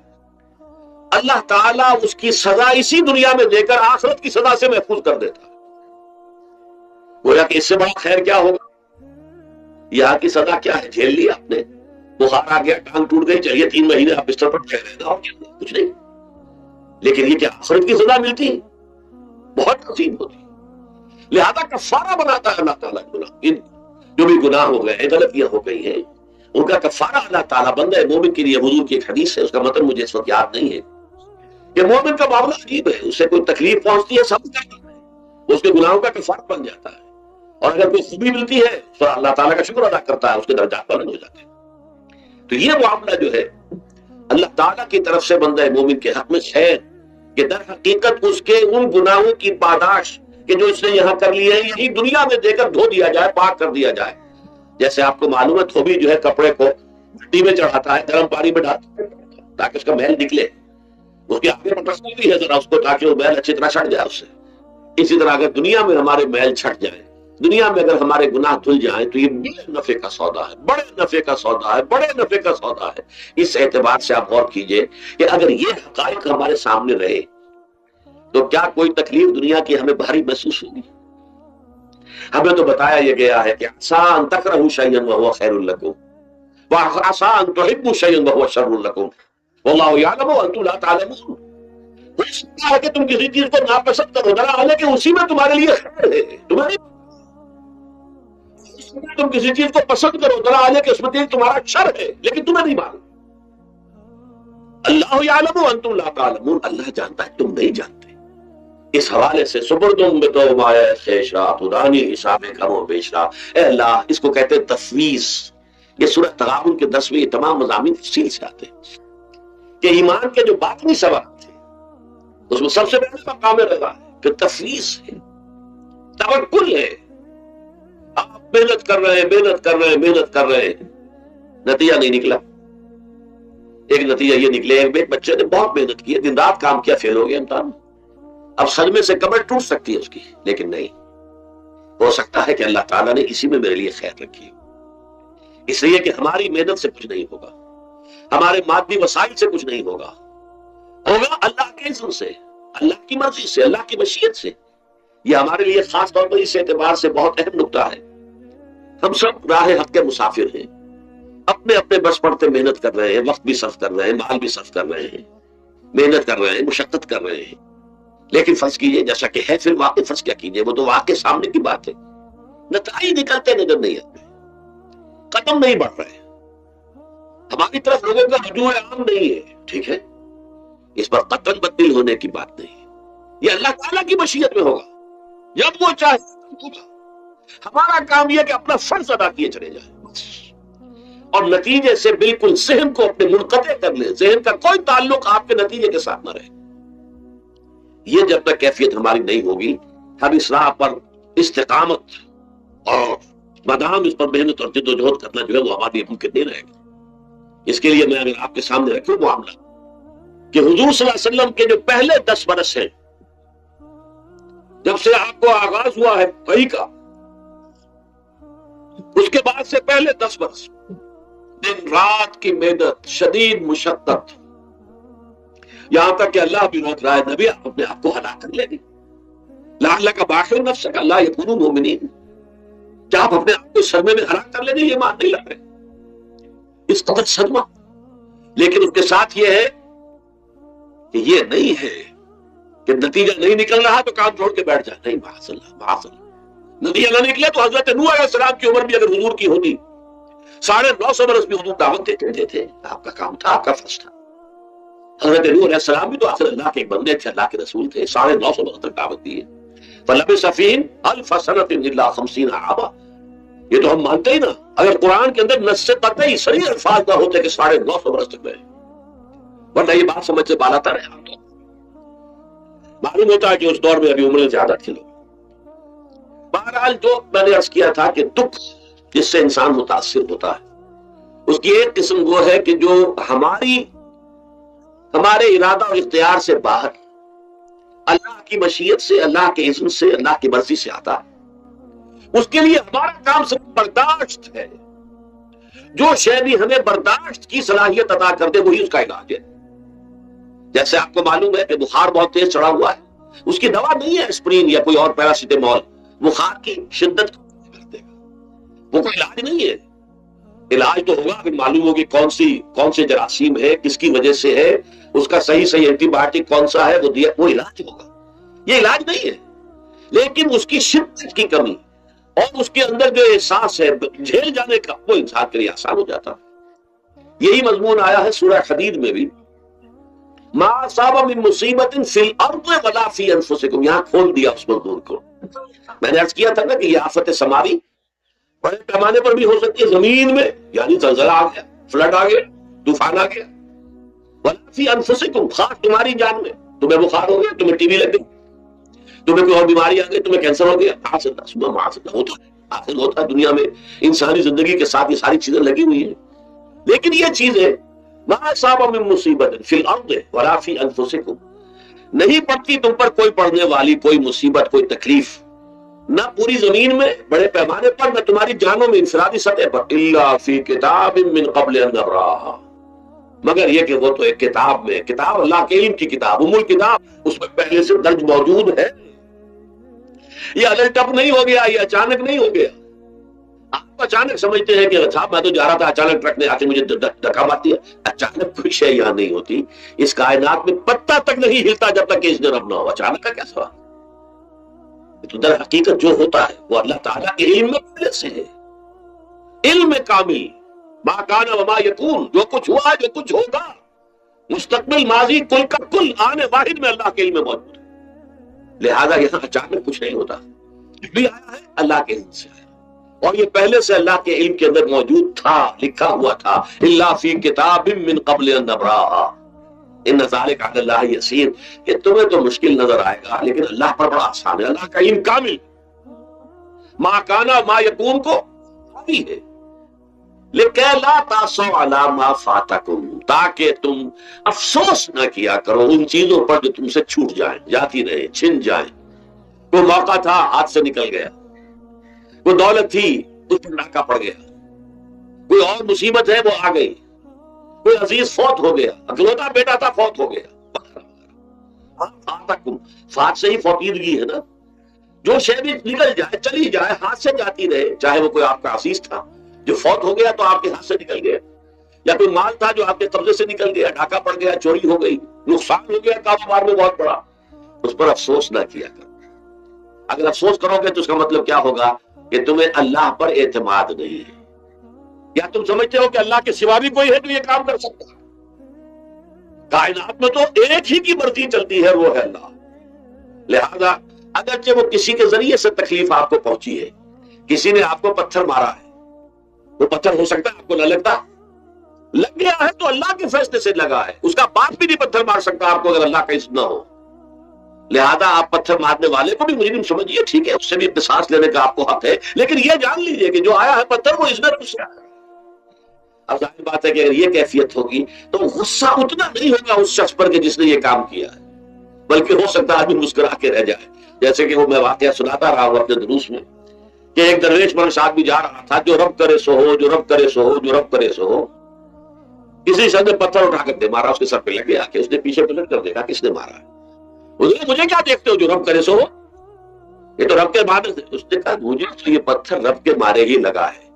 اللہ تعالیٰ اس کی سزا اسی دنیا میں دے کر آخرت کی سزا سے محفوظ کر دیتا ہے۔ گویا کہ اس سے بڑا خیر کیا ہوگا؟ یہاں کی سزا کیا ہے؟ جھیل لی آپ نے، بخار آ گیا، ٹانگ ٹوٹ گئی، چلیے 3 مہینے آپ بستر پر ٹھہرے گا، اور کچھ نہیں۔ لیکن یہ کیا آخرت کی سزا ملتی ہے؟ بہت عظیم ہوتی ہے۔ لہذا کفارہ بناتا ہے اللہ تعالیٰ گناہ، جو بھی گناہ ہو گئے ہیں، غلطیاں ہو گئی ہیں، ان کا کفارہ اللہ تعالیٰ بندہ مومن کے لیے، حضور کی ایک حدیث ہے، اس کا مطلب مجھے اس وقت یاد نہیں ہے، کہ مومن کا معاملہ عجیب ہے، اسے کوئی تکلیف پہنچتی ہے سب کرتا ہے، اس کے گناہوں کا کفارہ بن جاتا ہے، اور اگر کوئی خوبی ملتی ہے تو اللہ تعالیٰ کا شکر ادا کرتا ہے، اس کے درجات بلند ہو جاتے ہیں۔ تو یہ معاملہ جو ہے اللہ تعالیٰ کی طرف سے بندہ مومن کے حق میں خیر، کہ در حقیقت اس کے ان گناہوں کی پاداش کہ جو اس نے یہاں کر لیے ہیں، یہی دنیا میں دے کر دھو دیا جائے، پاک کر دیا جائے۔ جیسے آپ کو معلوم ہے دھوبی جو ہے کپڑے کو مٹی میں چڑھاتا ہے، گرم پانی میں ڈالتا ہے تاکہ اس کا میل نکلے، اس کے آگے پٹکتی بھی ہے ذرا اس کو تاکہ وہ میل اچھی طرح چھٹ جائے اس سے۔ اسی طرح اگر دنیا میں ہمارے میل چھٹ جائیں، دنیا میں اگر ہمارے گناہ دھل جائیں، تو یہ بڑے نفع کا سودا ہے، بڑے نفع کا سودا ہے، بڑے نفع کا سودا ہے۔ اس اعتبار سے آپ غور کیجئے کہ اگر یہ حقائق ہمارے سامنے رہے تو کیا کوئی تکلیف دنیا کی ہمیں بھاری محسوس ہوگی؟ ہمیں تو بتایا یہ گیا ہے کہ عسیٰ ان تکرہوا شیئا وہو خیر لکم وعسیٰ ان تحبوا شیئا وہو شر لکم واللہ یعلم وانتم لا تعلمون۔ ہو سکتا ہے کہ تم کسی چیز کو ناپسند کرو، ذرا حالانکہ اسی میں تمہارے لیے خیر ہے، تمہیں نہیں۔ تم کسی چیز کو پسند کرو، ذرا حالانکہ اس میں تمہارا شر ہے، لیکن تمہیں نہیں معلوم۔ اللہ یعلم وانتم لا تعلمون، اللہ جانتا ہے تم نہیں جانتے۔ اس حوالے سے سبردم بتو مایا خیشا خدانی حساب کم و بیشا، اے اللہ، اس کو کہتے ہیں تفویض۔ یہ سورہ تغابن کے 10ویں تمام مضامین تفصیل سے آتے ہیں کہ ایمان کے جو باطنی سوال تھے اس میں سب سے پہلے مقام رضا ہے، پھر تفویض ہے، توکل ہے۔ آپ محنت کر رہے ہیں، محنت کر رہے ہیں، محنت کر رہے ہیں، نتیجہ نہیں نکلا۔ ایک نتیجہ یہ نکلے، ایک بچے نے بہت محنت کی، دن رات کام کیا، فیل ہو گیا امتحان، اب صدمے سے کمر ٹوٹ سکتی ہے اس کی، لیکن نہیں، ہو سکتا ہے کہ اللہ تعالیٰ نے اسی میں میرے لیے خیر رکھی، اس لیے کہ ہماری محنت سے کچھ نہیں ہوگا، ہمارے مادی وسائل سے کچھ نہیں ہوگا، ہوگا اللہ کے اذن سے، اللہ کی مرضی سے، اللہ کی مشیت سے۔ یہ ہمارے لیے خاص طور پر اس اعتبار سے بہت اہم نقطہ ہے، ہم سب راہ حق کے مسافر ہیں، اپنے اپنے بس پڑتے محنت کر رہے ہیں، وقت بھی صرف کر رہے ہیں، مال بھی صرف کر رہے ہیں، محنت کر رہے ہیں، مشقت کر رہے ہیں، لیکن فرض کیجئے جیسا کہ ہے، پھر واقع فرض کیا کیجئے، وہ تو واقع سامنے کی بات ہے، نتائج نکلتے نظر نہیں آتے، قدم نہیں بڑھ رہے، ہماری طرف لوگوں کا رجوع عام نہیں ہے، ٹھیک ہے، اس پر قطعاً بدل ہونے کی بات نہیں ہے، یہ اللہ تعالیٰ کی مشیت میں ہوگا، جب وہ چاہے ہوگا۔ ہمارا کام یہ کہ اپنا فرض ادا کیے چلے جائیں، اور نتیجے سے بالکل ذہن کو اپنے منقطع کر لیں، ذہن کا کوئی تعلق آپ کے نتیجے کے ساتھ نہ رہے۔ یہ جب تک کیفیت ہماری نہیں ہوگی، ہم اس راہ پر استقامت اور مدام اس پر محنت اور جد و جہد کرنا جو ہے وہ ہمارے لیے ممکن نہیں رہے گا۔ اس کے لیے میں اگر آپ کے سامنے رکھوں معاملہ کہ حضور صلی اللہ علیہ وسلم کے جو پہلے 10 برس ہیں، جب سے آپ کو آغاز ہوا ہے وحی کا، اس کے بعد سے پہلے 10 برس دن رات کی محنت، شدید مشقت، یہاں تک کہ اللہ بھی روک رہا ہے، نبی آپ اپنے آپ کو ہلاک کر لیں گے، لعلک باخع نفسک الا یکونوا مؤمنین، کیا آپ اپنے آپ کو صدمے میں ہلاک کر لیں گے؟ یہ مان نہیں لگ رہے، اس قدر صدمہ۔ لیکن اس کے ساتھ یہ ہے کہ یہ نہیں ہے کہ نتیجہ نہیں نکل رہا تو کام چھوڑ کے بیٹھ جائے، نہیں، معاذ اللہ، معاذ اللہ، نتیجہ نہ نکلے تو حضرت نوح علیہ السلام کی عمر بھی اگر حضور کی ہوتی 950 برس بھی حضور دعوت دیتے تھے، آپ کا کام تھا، آپ کا فرض تھا۔ حضرت نوح علیہ السلام بھی تو آخر اللہ کے ایک بندے تھے، اللہ کے رسول تھے، 950 برس تک دعوت دی ہے۔ فَلَبِثَ فِيهِمْ أَلْفَ سَنَةٍ إِلَّا 50 عَامًا، یہ تو ہم مانتے ہی نا، اگر قرآن کے اندر نص قطعی صریح الفاظ نہ ہوتے کہ 950 برس تک رہے، ورنہ یہ بات سمجھ سے بالا تر ہے۔ آپ تو معلوم ہوتا ہے کہ اس دور میں ابھی عمریں زیادہ تھی لوگ۔ بہرحال جو میں نے عرض کیا تھا کہ دکھ جس سے انسان متاثر ہوتا ہے، اس کی ایک قسم وہ ہے کہ جو ہمارے ارادہ اور اختیار سے باہر، اللہ کی مشیت سے، اللہ کے اذن سے، اللہ کی مرضی سے آتا ہے۔ اس کے لیے ہمارا کام صرف برداشت ہے. جو شے بھی ہمیں برداشت کی صلاحیت عطا کر دے وہی اس کا علاج ہے. جیسے آپ کو معلوم ہے کہ بخار بہت تیز چڑھا ہوا ہے، اس کی دوا نہیں ہے اسپرین یا کوئی اور پیراسیٹامول، بخار کی شدت کو کر دے گا، وہ کوئی علاج نہیں ہے. علاج تو ہوگا اگر معلوم ہوگی کون سے جراثیم ہے، کس کی وجہ سے ہے، اس کا صحیح اینٹی بایوٹک کون سا ہے، وہ علاج ہوگا. یہ علاج نہیں ہے. لیکن اس کی شدت کی کمی اور اس کے اندر جو احساس ہے جھیل جانے کا، وہ انسان کے لیے آسان ہو جاتا. یہی مضمون آیا ہے سورہ حدید میں بھی، ما اصاب من مصیبت فی الارض ولا فی انفسکم. یہاں کھول دیا اس مضمون کو. میں نے عرض کیا تھا نا کہ یہ آفت سماوی بڑے پیمانے پر بھی ہو سکتی ہے، زمین میں یعنی زلزلہ آ گیا، فلڈ آ گیا، طوفان آ گیا. ولا فی انفسکم، خاص تمہاری جان میں، تمہیں بخار ہو گیا، تمہیں ٹی وی لگ گئی، تمہیں کوئی اور بیماری آ گئی، تمہیں کینسر ہو گیا، آخر ہوتا ہے دنیا میں. انسانی زندگی کے ساتھ یہ ساری چیزیں لگی ہوئی ہیں. لیکن یہ چیزیں ما اصاب من مصیبت فی الارض ولا فی انفسکم، نہیں پڑتی تم پر کوئی پڑنے والی کوئی مصیبت، کوئی تکلیف، نہ پوری زمین میں بڑے پیمانے پر، نہ تمہاری جانوں میں انفرادی سطح پر، الا فی کتاب من قبل ان نبراها، مگر یہ کہ وہ تو ایک کتاب میں، کتاب اللہ کے علم کی کتاب، ام الکتاب، اس میں پہلے سے درج موجود ہے. یہ الل ٹپ نہیں ہو گیا، یہ اچانک نہیں ہو گیا. آپ اچانک سمجھتے ہیں کہ صاحب میں تو جا رہا تھا، اچانک ٹرک نے آ کے مجھے دھکا مار دیا. اچانک کوئی شے یہاں نہیں ہوتی. اس کائنات میں پتا تک نہیں ہلتا جب تک کہ اس نے رب نہ ہو. اچانک کا کیا سوال؟ تو در حقیقت جو ہوتا ہے وہ اللہ تعالیٰ کے علم میں پہلے سے ہے. علم کامل، ما کان وما یکون، جو کچھ ہوا جو کچھ ہوگا، مستقبل ماضی کل کا کل آنے واحد میں اللہ کے علم میں موجود ہے. لہذا یہاں اچانک کچھ نہیں ہوتا، بھی آیا ہے اللہ کے علم سے ہے، اور یہ پہلے سے اللہ کے علم کے اندر موجود تھا، لکھا ہوا تھا. الا فی کتاب من قبل ان نبراها ان ذلک علی اللہ یسیر. یہ تمہیں تو مشکل نظر آئے گا لیکن اللہ پر بڑا آسان ہے. اللہ کا علم کامل، ما کانا ما یکون کو بھی ہے. لِكَيْ لَا تَأْسَوْا عَلَىٰ مَا فَاتَكُمْ، تاکہ تم افسوس نہ کیا کرو ان چیزوں پر جو تم سے چھوٹ جائیں، جاتی رہے، چھن جائیں. کوئی موقع تھا ہاتھ سے نکل گیا، کوئی دولت تھی اس پر ڈاکہ پڑ گیا، کوئی اور مصیبت ہے وہ آ گئی، کوئی عزیز فوت ہو گیا، اکلوتا بیٹا تھا فوت ہو گیا. فَاتَكُمْ، فات سے ہی فوتیدگی ہے نا. جو شے بھی نکل جائے، چلی جائے، ہاتھ سے جاتی رہے، چاہے وہ کوئی آپ کا عزیز تھا جو فوت ہو گیا تو آپ کے ہاتھ سے نکل گیا، یا کوئی مال تھا جو آپ کے قبضے سے نکل گیا، ڈھاکہ پڑ گیا، چوری ہو گئی، نقصان ہو گیا کاروبار میں بہت بڑا، اس پر افسوس نہ کیا کرو. اگر افسوس کرو گے تو اس کا مطلب کیا ہوگا کہ تمہیں اللہ پر اعتماد نہیں ہے، یا تم سمجھتے ہو کہ اللہ کے سوا بھی کوئی ہے جو یہ کام کر سکتا ہے. کائنات میں تو ایک ہی کی مرضی چلتی ہے، وہ ہے اللہ. لہذا اگرچہ وہ کسی کے ذریعے سے تکلیف آپ کو پہنچی ہے، کسی نے آپ کو پتھر مارا ہے، وہ پتھر ہو سکتا ہے آپ کو نہ لگتا، لگ گیا ہے تو اللہ کے فیصلے سے لگا ہے. اس کا باپ بھی نہیں پتھر مار سکتا آپ کو اگر اللہ کا اذن نہ ہو. لہذا آپ پتھر مارنے والے کو بھی مجرم سمجھیے، ٹھیک ہے، اس سے بھی قصاص لینے کا آپ کو حق ہے، لیکن یہ جان لیجئے کہ جو آیا ہے پتھر وہ اذن رب سے آیا ہے. اب ظاہر بات ہے کہ اگر یہ کیفیت ہوگی تو غصہ اتنا نہیں ہوگا اس شخص پر کہ جس نے یہ کام کیا ہے، بلکہ ہو سکتا ہے آدمی مسکرا کے رہ جائے. جیسے کہ وہ میں واقعہ سناتا رہا ہوں اپنے دروس میں کہ ایک درویش میرے ساتھ بھی جا رہا تھا، جو رب کرے سو ہو، جو رب کرے سو ہو، جو رب کرے سو ہو. کسی شخص نے پتھر اٹھا کر دے مارا، اس کے سر پہ لگ گیا کہ اس نے پیچھے پلٹ کر دیکھا کس نے مارا ہے. مجھے کیا دیکھتے ہو، جو رب کرے سو ہو، یہ تو رب کے مارے. اس نے کہا مجھے تو یہ پتھر رب کے مارے ہی لگا ہے،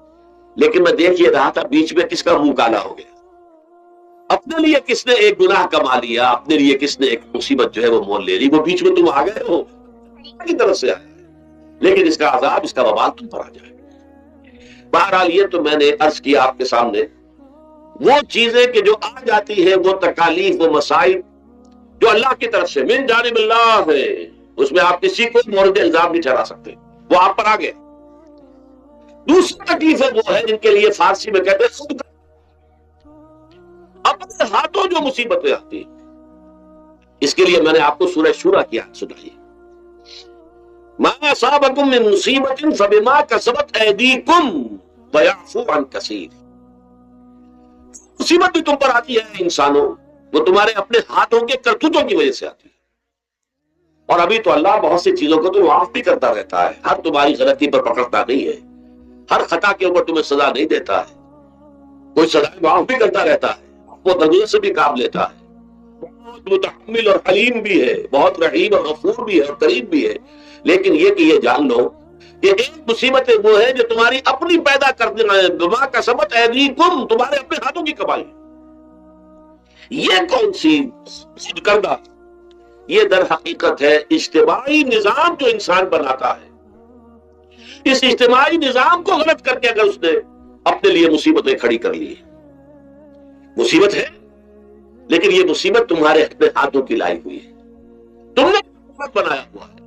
لیکن میں دیکھ یہ رہا تھا بیچ میں کس کا منہ کالا ہو گیا. اپنے لیے کس نے ایک گناہ کما لیا، اپنے لیے کس نے ایک مصیبت جو ہے وہ مول لے لی، وہ بیچ میں تم آ گئے ہو، اللہ کی طرف سے آئے، لیکن اس کا عذاب، اس کا وبال تم پر آ جائے. بہرحال یہ تو میں نے عرض کیا آپ کے سامنے، وہ چیزیں کہ جو آ جاتی ہے، وہ تکالیف، وہ مسائل جو اللہ کی طرف سے من جانب اللہ ہے، اس میں آپ کسی کو مورد الزام نہیں ٹھہرا سکتے، وہ آپ پر آ گئے. دوسری تکلیف ہے وہ ہے جن کے لیے فارسی میں کہتے ہیں خود اپنے ہاتھوں جو مصیبتیں آتی ہیں. اس کے لیے میں نے آپ کو سورہ شورى کی آیت سنائی، ما اصابکم من مصیبت فبما کسبت ایدیکم ویعفو عن کثیر. مصیبت بھی تم پر آتی ہے انسانوں، وہ تمہارے اپنے ہاتھوں کے کرتوتوں کی وجہ سے آتی ہے. اور ابھی تو اللہ بہت سی چیزوں کو تو معاف بھی کرتا رہتا ہے، ہر تمہاری غلطی پر پکڑتا نہیں ہے، ہر خطا کے اوپر تمہیں سزا نہیں دیتا ہے، کوئی سزا معاف بھی کرتا رہتا ہے، وہ درگزر سے بھی کام لیتا ہے، بہت متحمل اور حلیم بھی ہے، بہت رحیم اور غفور بھی ہے اور کریم بھی ہے۔ لیکن یہ کہ یہ جان لو کہ ایک مصیبت وہ ہے جو تمہاری اپنی پیدا کرنے بما کسبت ایدیکم، تمہارے اپنے ہاتھوں کی کمائی۔ یہ کون سی خود کردہ؟ یہ در حقیقت ہے اجتماعی نظام جو انسان بناتا ہے۔ اس اجتماعی نظام کو غلط کر کے اگر اس نے اپنے لیے مصیبتیں کھڑی کر لی، مصیبت ہے لیکن یہ مصیبت تمہارے اپنے ہاتھوں کی لائی ہوئی ہے، تم نے غلط بنایا ہوا ہے،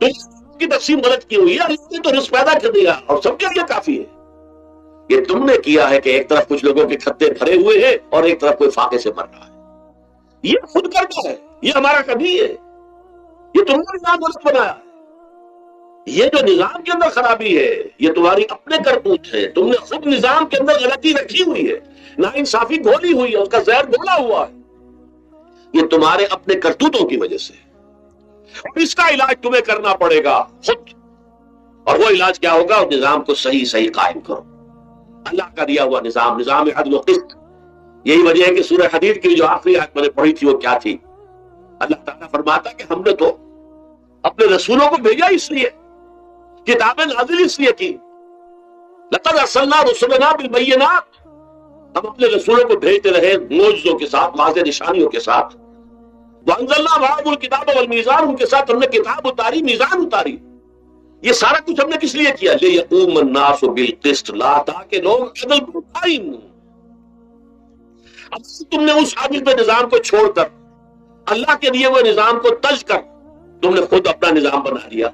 تم کی تقسیم غلط کی ہوئی ہے، اللہ نے تو رزق پیدا کر دیا اور سب کے لیے کافی ہے۔ یہ تم نے کیا ہے کہ ایک طرف کچھ لوگوں کے کھتے بھرے ہوئے ہیں اور ایک طرف کوئی فاقے سے مر رہا ہے۔ یہ خود کرتا ہے، یہ ہمارا کبھی ہے، یہ تم نے نظام غلط بنایا ہے۔ یہ جو نظام کے اندر خرابی ہے یہ تمہاری اپنے کرتوت ہے، تم نے خود نظام کے اندر غلطی رکھی ہوئی ہے، ناانصافی گھولی ہوئی ہے، اس کا زہر گھولا ہوا ہے، یہ تمہارے اپنے کرتوتوں کی وجہ سے۔ اور اس کا علاج تمہیں کرنا پڑے گا خود، اور وہ علاج کیا ہوگا؟ اور نظام کو صحیح قائم کرو، اللہ کا دیا ہوا نظام، نظام عدل و قسط۔ یہی وجہ ہے کہ سورہ حدید کی جو آخری آیت میں نے پڑھی تھی وہ کیا تھی؟ اللہ تعالیٰ فرماتا کہ ہم نے تو اپنے رسولوں کو بھیجا اس لیے، کتابیں نازل اس لیے کی، لقد ارسلنا رسلنا بالبینات، ہم اپنے رسولوں کو بھیجتے رہے معجزوں کے ساتھ، واضح نشانیوں کے ساتھ، وانزلنا معهم الکتاب والمیزان، ان کے ساتھ ہم نے کتاب اتاری، میزان اتاری۔ یہ سارا کچھ ہم نے کس لیے کیا؟ لیقوم الناس بالقسط، لا، تاکہ لوگ عدل پر قائم۔ اب تم نے اس عادل پہ نظام کو چھوڑ کر اللہ کے دیے ہوئے نظام کو تج کر تم نے خود اپنا نظام بنا لیا،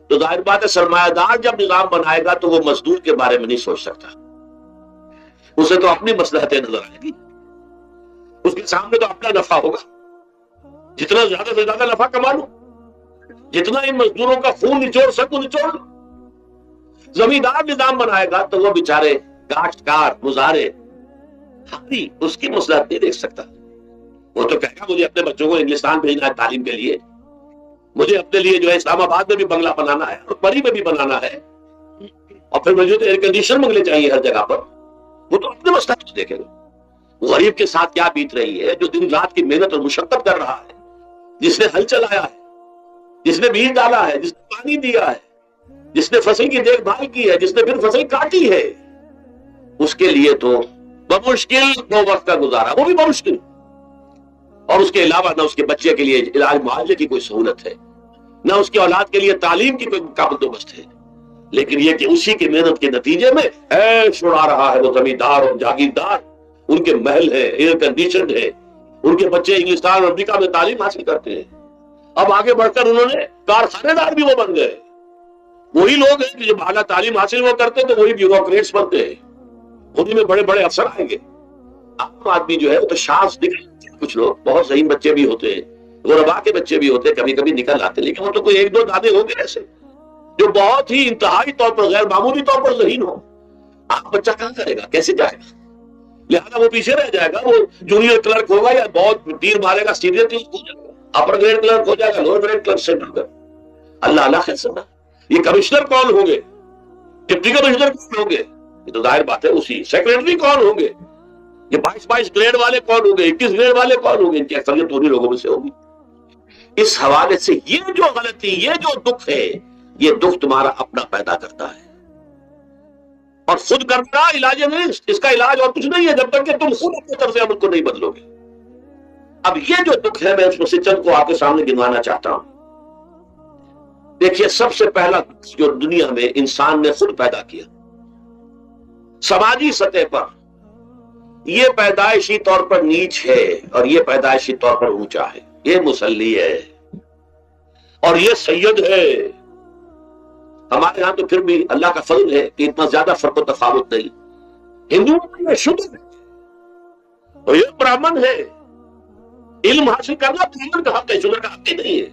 تو ظاہر بات ہے سرمایہ دار جب نظام بنائے گا تو وہ مزدور کے بارے میں نہیں سوچ سکتا، اسے تو اپنی مصلحتیں نظر آئیں گی، اس کے سامنے تو اپنا نفع ہوگا، جتنا زیادہ سے زیادہ نفع کما لوں، جتنا ان مزدوروں کا خون نچوڑ سکوں نچوڑ لوں۔ زمیندار نظام بنائے گا تو وہ بیچارے کاشتکار مزارے ہاری اس کی مصلحت نہیں دیکھ سکتا، وہ تو کہے گا مجھے اپنے بچوں کو انگلستان بھیجنا ہے تعلیم کے لیے، مجھے اپنے لیے جو ہے اسلام آباد میں بھی بنگلہ بنانا ہے اور پری میں بھی بنانا ہے، اور پھر مجھے تو ایئر کنڈیشن بنگلے چاہیے ہر جگہ پر، وہ تو اپنے مصلحت دیکھے گا۔ غریب کے ساتھ کیا بیت رہی ہے جو دن رات کی محنت اور مشقت کر رہا ہے، جس نے ہل چلایا ہے، جس نے بیج ڈالا ہے، جس نے پانی دیا ہے، جس نے فصل کی دیکھ بھال کی ہے، جس نے پھر فصل کاٹی ہے، اس کے لیے تو بمشکل دو وقت کا گزارا، وہ بھی بمشکل، اور اس کے علاوہ نہ اس کے بچے کے لیے علاج معالجے کی کوئی سہولت ہے، نہ اس کی اولاد کے لیے تعلیم کی کوئی بندوبست ہے، لیکن یہ کہ اسی کی محنت کے نتیجے میں عیش اڑا رہا ہے وہ زمیندار اور جاگیردار، ان کے محل ہے، ایئر کنڈیشن ہے، ان کے بچے انگلستان اور امریکہ میں تعلیم حاصل کرتے ہیں، اب آگے بڑھ کر انہوں نے کارخانے دار بھی وہ بن گئے، وہی لوگ ہیں جو اعلیٰ تعلیم حاصل وہ کرتے تو وہی بیوروکریٹس بنتے ہیں، انہیں میں بڑے بڑے افسر آئیں گے۔ عام آدمی جو ہے وہ تو شاذ دکھ، کچھ لوگ بہت ذہین بچے بھی ہوتے ہیں، غربا کے بچے بھی ہوتے ہیں، کبھی کبھی نکل آتے، لیکن وہ تو کوئی ایک دو دادے ہوں گے ایسے جو بہت ہی انتہائی طور پر غیر معمولی طور پر ذہین ہو۔ آپ بچہ کہاں کرے گا، کیسے جائے گا؟ لہذا وہ پیچھے رہ جائے گا، وہ جونیئر کلرک ہوگا یا بہت تیر مارے گا سینئر کلرک ہو جائے گا، اپر گریڈ کلرک ہو جائے گا، لوور گریڈ کلرک سے ڈر کر اللہ اللہ خیر سنا۔ یہ کمشنر کون ہوں گے، ڈپٹی کمشنر کون ہوں گے، یہ تو ظاہر بات ہے اسی، سیکریٹری کون ہوں گے، یہ 22 گریڈ والے کون ہوں گے، 21 گریڈ والے کون ہوں گے، ان کی اکثریت انہی لوگوں میں سے ہوگی۔ اس حوالے سے یہ جو غلطی، یہ جو دکھ ہے، یہ دکھ تمہارا اپنا پیدا کرتا ہے، اور خود کرنا علاج نہیں، اس کا علاج اور کچھ نہیں ہے جب تک کہ تم خود اپنے طرز عمل کو نہیں بدلو گے۔ اب یہ جو دکھ ہے میں اس میں سے چند کو آپ کے سامنے گنوانا چاہتا ہوں۔ دیکھیے، سب سے پہلا جو دنیا میں انسان نے خود پیدا کیا سماجی سطح پر، یہ پیدائشی طور پر نیچ ہے اور یہ پیدائشی طور پر اونچا ہے، یہ مسلی ہے اور یہ سید ہے۔ ہمارے ہاں تو پھر بھی اللہ کا فضل ہے کہ اتنا زیادہ فرق و تفاوت نہیں، ہندوؤں میں شودر ہے اور یہ برہمن ہے، علم حاصل کرنا برہمن کا حق ہے، شودر کا حق ہی نہیں ہے۔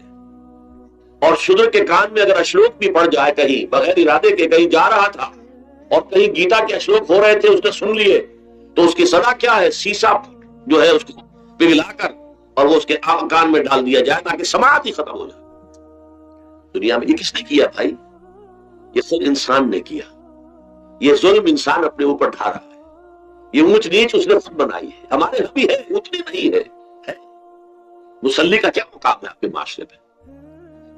اور شودر کے کان میں اگر اشلوک بھی پڑ جائے کہیں بغیر ارادے کے، کہیں جا رہا تھا اور کہیں گیتا کے اشلوک ہو رہے تھے، اس نے سن لیے، تو اس کی سزا کیا ہے؟ سیسا جو ہے اس کو پگھلا کر اور وہ اس کے کان میں ڈال دیا جائے تاکہ سماعت ہی ختم ہو جائے. دنیا میں یہ کس نے کیا بھائی؟ یہ خود انسان نے کیا. یہ ظلم انسان اپنے اوپر ڈھا رہا ہے. یہ اونچ نیچ اس نے خود بنائی ہے. ہمارے یہاں بھی ہے، اتنی نہیں ہے. مصلی کا کیا مقام ہے آپ کے معاشرے میں؟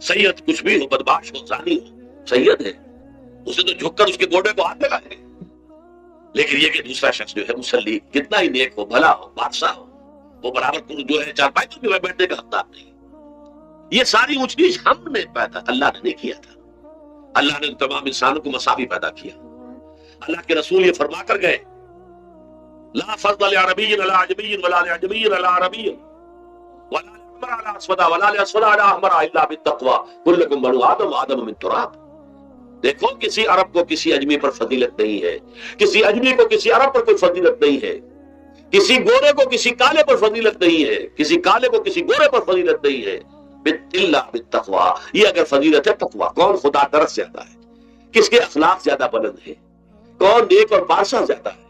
سید کچھ بھی ہو، بدماش ہو، زانی ہو، سید ہے، اسے تو جھک کر اس کے گوڑے کو ہاتھ لگائیں گے. لیکن یہ کہ دوسرا شخص جو ہے مصلی، کتنا ہی نیک ہو، بھلا ہو، بادشاہ ہو، وہ برابر جو ہے چارپائی پر بھی بیٹھنے کا حقدار نہیں. یہ ساری اونچ نیچ ہم نے پیدا، اللہ نے نہیں کیا تھا. اللہ نے تمام انسانوں کو مساوی پیدا کیا. اللہ کے رسول یہ فرما کر گئے، لا فضل لعربی علی عجمی ولا لعجمی علی عربی ولا لأحمر على اسود ولا لأسود على احمر الا بالتقوى كلكم بنو آدم وآدم من تراب. دیکھو کسی عرب کو کسی اجمی پر فضیلت نہیں ہے، کسی اجمی کو کسی عرب پر کوئی فضیلت نہیں ہے، کسی گورے کو کسی کالے پر فضیلت نہیں ہے، کسی کالے کو کسی گورے پر فضیلت نہیں ہے، الا بالتقوى. یہ اگر فضیلت ہے تقوی، کون خدا ترس زیادہ ہے، کس کے اخلاق زیادہ بلند ہے، کون نیک اور پارسا زیادہ ہے،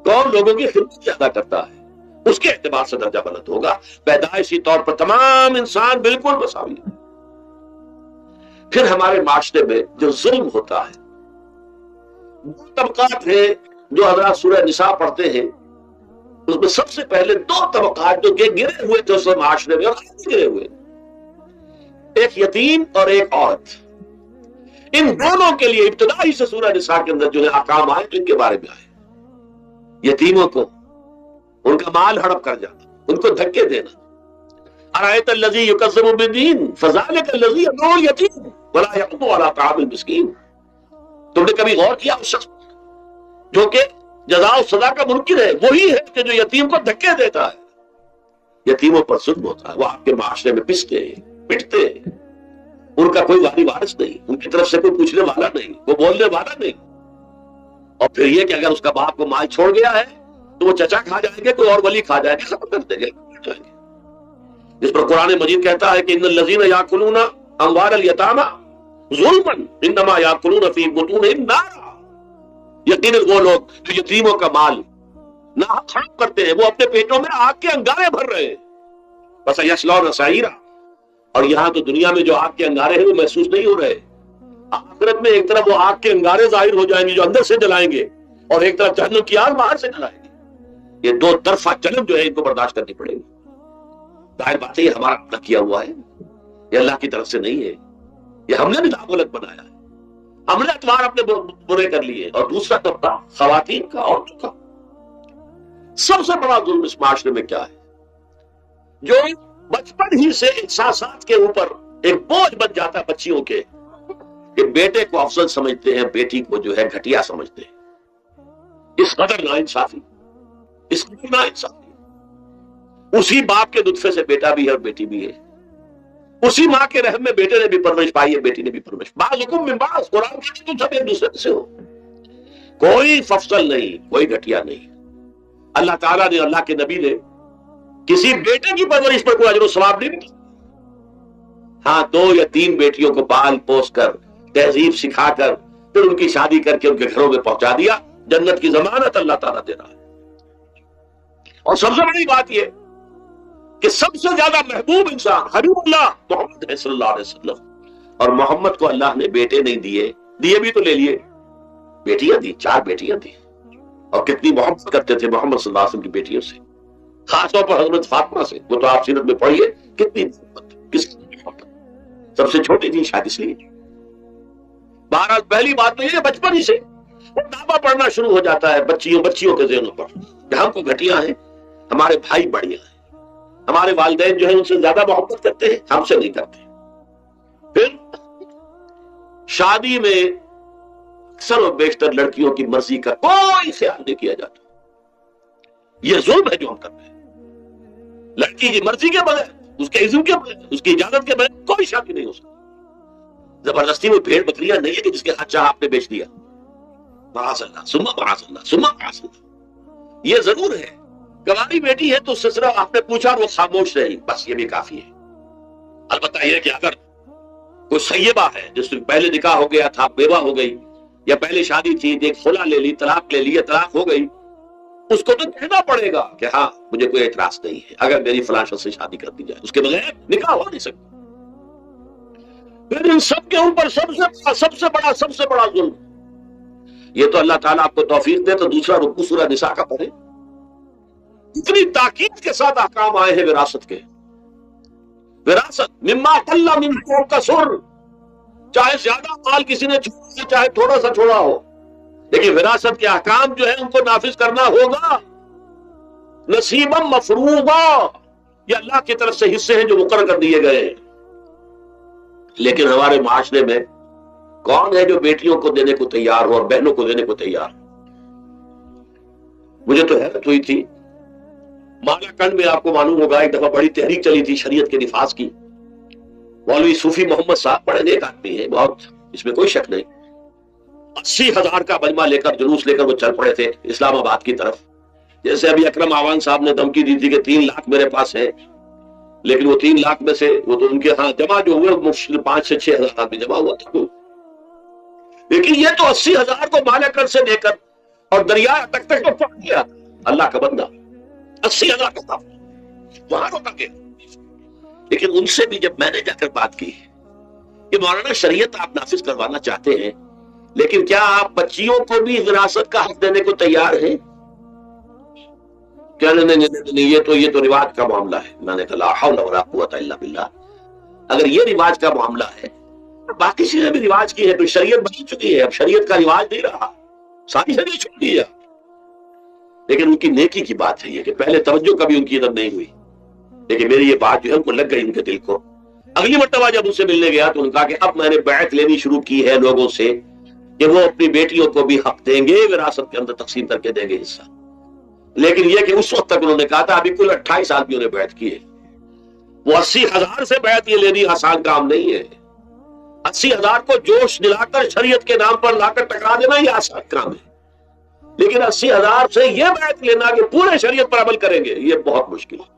کون لوگوں کی خدمت زیادہ کرتا ہے، اس کے اعتبار سے درجہ بلند ہوگا. پیدائشی طور پر تمام انسان بالکل مساوی ہے. پھر ہمارے معاشرے میں جو ظلم ہوتا ہے، دو طبقات ہیں جو حضرات سورہ نساء پڑھتے ہیں، اس میں سب سے پہلے دو طبقات جو کہ گرے ہوئے تھے اس معاشرے میں اور آج گرے ہوئے، ایک یتیم اور ایک عورت. ان دونوں کے لیے ابتدائی سے سورہ نساء کے اندر جو ہے احکام آئے تو ان کے بارے میں آئے. یتیموں کو ان کا مال ہڑپ کر جانا، ان کو دھکے دینا. ارأیت الذی یکذب بالدین فذلک الذی یدعو الیتیم ولا یحض علی طعام المسکین. تم نے کبھی غور کیا اس شخص جو کہ جزا و سزا کا منکر ہے؟ وہی ہے کہ جو یتیم کو دھکے دیتا ہے. یتیموں پر ظلم ہوتا ہے. وہ آپ کے معاشرے میں پستے ہیں، پٹتے ہیں، ان کا کوئی والی وارث نہیں، ان کی طرف سے کوئی پوچھنے والا نہیں، وہ بولنے والا نہیں. اور پھر یہ کہ اگر اس کا باپ کو مال چھوڑ گیا ہے تو وہ چچا کھا جائیں گے، کوئی اور ولی کھا جائیں گے، ختم کر دیں گے. جس پر قرآن مجید کہتا ہے کہ ان الذین یاکلون اموال الیتامی ظلما انما یاکلون فی بطونہم نارا. یقیناً وہ لوگ جو یتیموں کا مال ناحق ہڑپ کرتے ہیں وہ اپنے پیٹوں میں آگ کے انگارے بھر رہے ہیں. بس یصلون سعیرا. اور یہاں تو دنیا میں جو آگ کے انگارے ہیں وہ محسوس نہیں ہو رہے. آخرت میں ایک طرف وہ آگ کے انگارے ظاہر ہو جائیں گے جو اندر سے جلائیں گے، اور ایک طرف جہنم کی آگ باہر سے جلائیں گے. یہ دو طرفہ جلن جو ہے ان کو برداشت کرنی پڑے گی. ظاہر بات ہے یہ ہمارا اپنا کیا ہوا ہے، یہ اللہ کی طرف سے نہیں ہے. یہ ہم نے نظام غلط بنایا ہے، ہم نے اتوار اپنے برے کر لیے. اور دوسرا طبقہ خواتین کا، عورتوں کا. سب سے بڑا ظلم اس معاشرے میں کیا ہے؟ جو بچپن ہی سے احساسات کے اوپر ایک بوجھ بن جاتا ہے بچیوں کے، کہ بیٹے کو افضل سمجھتے ہیں، بیٹی کو جو ہے گھٹیا سمجھتے ہیں. اس قدر ناانصافی، اس قدر ناانصافی. اسی باپ کے نطفے سے بیٹا بھی ہے اور بیٹی بھی ہے. اسی ماں کے رحم میں بیٹے نے بھی پرورش پائی ہے، بیٹی نے بھی پرورش. بعضکم من بعض، قرآن کہتا ہے تم سب ایک دوسرے سے ہو. کوئی فصل نہیں، کوئی گھٹیا نہیں. اللہ تعالیٰ نے، اللہ کے نبی نے کسی بیٹے کی پرورش پر کوئی اجر و ثواب نہیں ملا. ہاں 2 یا 3 بیٹیوں کو پال پوس کر، تہذیب سکھا کر، پھر ان کی شادی کر کے ان کے گھروں میں پہنچا دیا. جنت کی ضمانت اللہ تعالیٰ دے رہا ہے. اور سب سے بڑی بات یہ کہ سب سے زیادہ محبوب انسان حبیب اللہ محمد صلی اللہ علیہ وسلم، اور محمد کو اللہ نے بیٹے نہیں دیے بھی تو لے لیے، بیٹیاں دی، 4 بیٹیاں دی. اور کتنی محبت کرتے تھے محمد صلی اللہ علیہ وسلم کی بیٹیوں سے، خاص طور پر حضرت فاطمہ سے. وہ تو آپ سیرت میں پڑھیے کتنی محبت، کس محبت. سب سے چھوٹی تھی شاید اس لیے. بہرحال پہلی بات تو یہ بچپن ہی سے وہ دعویٰ پڑھنا شروع ہو جاتا ہے بچیوں کے ذہنوں پر کہ ہم کو گھٹیا ہیں، ہمارے بھائی بڑھیا ہیں، ہمارے والدین جو ہیں ان سے زیادہ محبت کرتے ہیں، ہم سے نہیں کرتے. پھر شادی میں اکثر و بیشتر لڑکیوں کی مرضی کا کوئی خیال نہیں کیا جاتا. یہ ظلم ہے جو ہم کرتے ہیں. لڑکی کی مرضی کے بغیر، اس کے اذن کے بغیر، اس کی اجازت کے بغیر کوئی شادی نہیں ہو سکتی. زبردستی وہ بھیڑ بکریاں نہیں ہے کہ جس کے ہاتھ چاہ آپ نے بیچ دیا. معاذ اللہ، ثم معاذ اللہ، ثم معاذ اللہ. یہ ضرور ہے گواری بیٹی ہے تو اس سے صرف آپ نے پوچھا اور وہ خاموش رہی، بس یہ بھی کافی ہے. البتہ یہ کہ اگر کوئی سیبہ ہے جس سے پہلے نکاح ہو گیا تھا، بیوہ ہو گئی، یا پہلے شادی تھی، ایک خلا لے لی، طلاق لے لی، یا طلاق ہو گئی، اس کو تو کہنا پڑے گا کہ ہاں مجھے کوئی اعتراض نہیں ہے اگر میری فلاں شخص سے شادی کر دی جائے، اس کے بغیر نکاح ہو نہیں سکتا۔ پھر ان سب کے اوپر سب سے بڑا ظلم، یہ تو اللہ تعالیٰ آپ کو توفیق دے تو دوسرا رکوع سورہ نساء کا پڑھے، اتنی تاکید کے ساتھ احکام آئے ہیں وراثت کے۔ وراثت مما قل منہ وکثر، چاہے زیادہ مال کسی نے چھوڑا چاہے تھوڑا سا چھوڑا ہو، لیکن وراثت کے احکام جو ہے ان کو نافذ کرنا ہوگا۔ نصیبا مفروضا، یہ اللہ کی طرف سے حصے ہیں جو مقرر کر دیے گئے ہیں۔ لیکن ہمارے معاشرے میں کون ہے جو بیٹیوں کو دینے کو تیار ہو اور بہنوں کو دینے کو تیار؟ مجھے تو حیرت ہوئی تھی، مالا کنڈ میں آپ کو معلوم ہوگا ایک دفعہ بڑی تحریک چلی تھی شریعت کے نفاذ کی۔ مولوی صوفی محمد صاحب بڑے نیک آدمی ہیں بہت، اس میں کوئی شک نہیں، 80,000 کا مجمع لے کر جلوس لے کر وہ چل پڑے تھے اسلام آباد کی طرف۔ جیسے ابھی اکرم آوان صاحب نے دھمکی دی تھی کہ 3 لاکھ میرے پاس ہے، لیکن وہ 3 لاکھ میں سے وہ تو ان کے ہاں جمع جو ہوئے مشکل 5 سے 6,000 آدمی جمع ہوا تھا، لیکن یہ تو 80,000 کو مالکن سے لے کر اور دریا تک تو پہنچ گیا اللہ کا بندہ، 80,000 کا تھا وہاں روکا گیا۔ لیکن ان سے بھی جب میں نے جا کر بات کی کہ مولانا شریعت آپ نافذ کروانا چاہتے ہیں، لیکن کیا آپ بچیوں کو بھی وراثت کا حق دینے کو تیار ہیں؟ کیا نہیں، یہ تو رواج کا معاملہ ہے۔ میں نے کہا لا حول ولا قوت الا باللہ، اگر یہ رواج کا معاملہ ہے، باقی چیزیں بھی رواج کی ہے، تو شریعت بدل چکی ہے، اب شریعت کا رواج نہیں رہا، ساری شریعت چھوڑ دی ہے۔ لیکن ان کی نیکی کی بات ہے یہ کہ پہلے توجہ کبھی ان کی ادھر نہیں ہوئی، لیکن میری یہ بات جو ہے ان کو لگ گئی ان کے دل کو۔ اگلی مرتبہ جب ان سے ملنے گیا تو انہوں نے کہا کہ اب میں نے بیعت لینی شروع کی ہے لوگوں سے کہ وہ اپنی بیٹیوں کو بھی حق دیں گے، وراثت کے اندر تقسیم کر کے دیں گے حصہ۔ لیکن یہ کہ اس وقت تک انہوں نے کہا تھا، ابھی کل 28 آدمیوں نے بیعت کی ہے۔ وہ 80,000 سے بیعت یہ لینی آسان کام نہیں ہے، 80,000 کو جوش دلا کر شریعت کے نام پر لا کر ٹکرا دینا یہ آسان کام ہے، لیکن 80,000 سے یہ بیعت لینا کہ پورے شریعت پر عمل کریں گے، یہ بہت مشکل ہے۔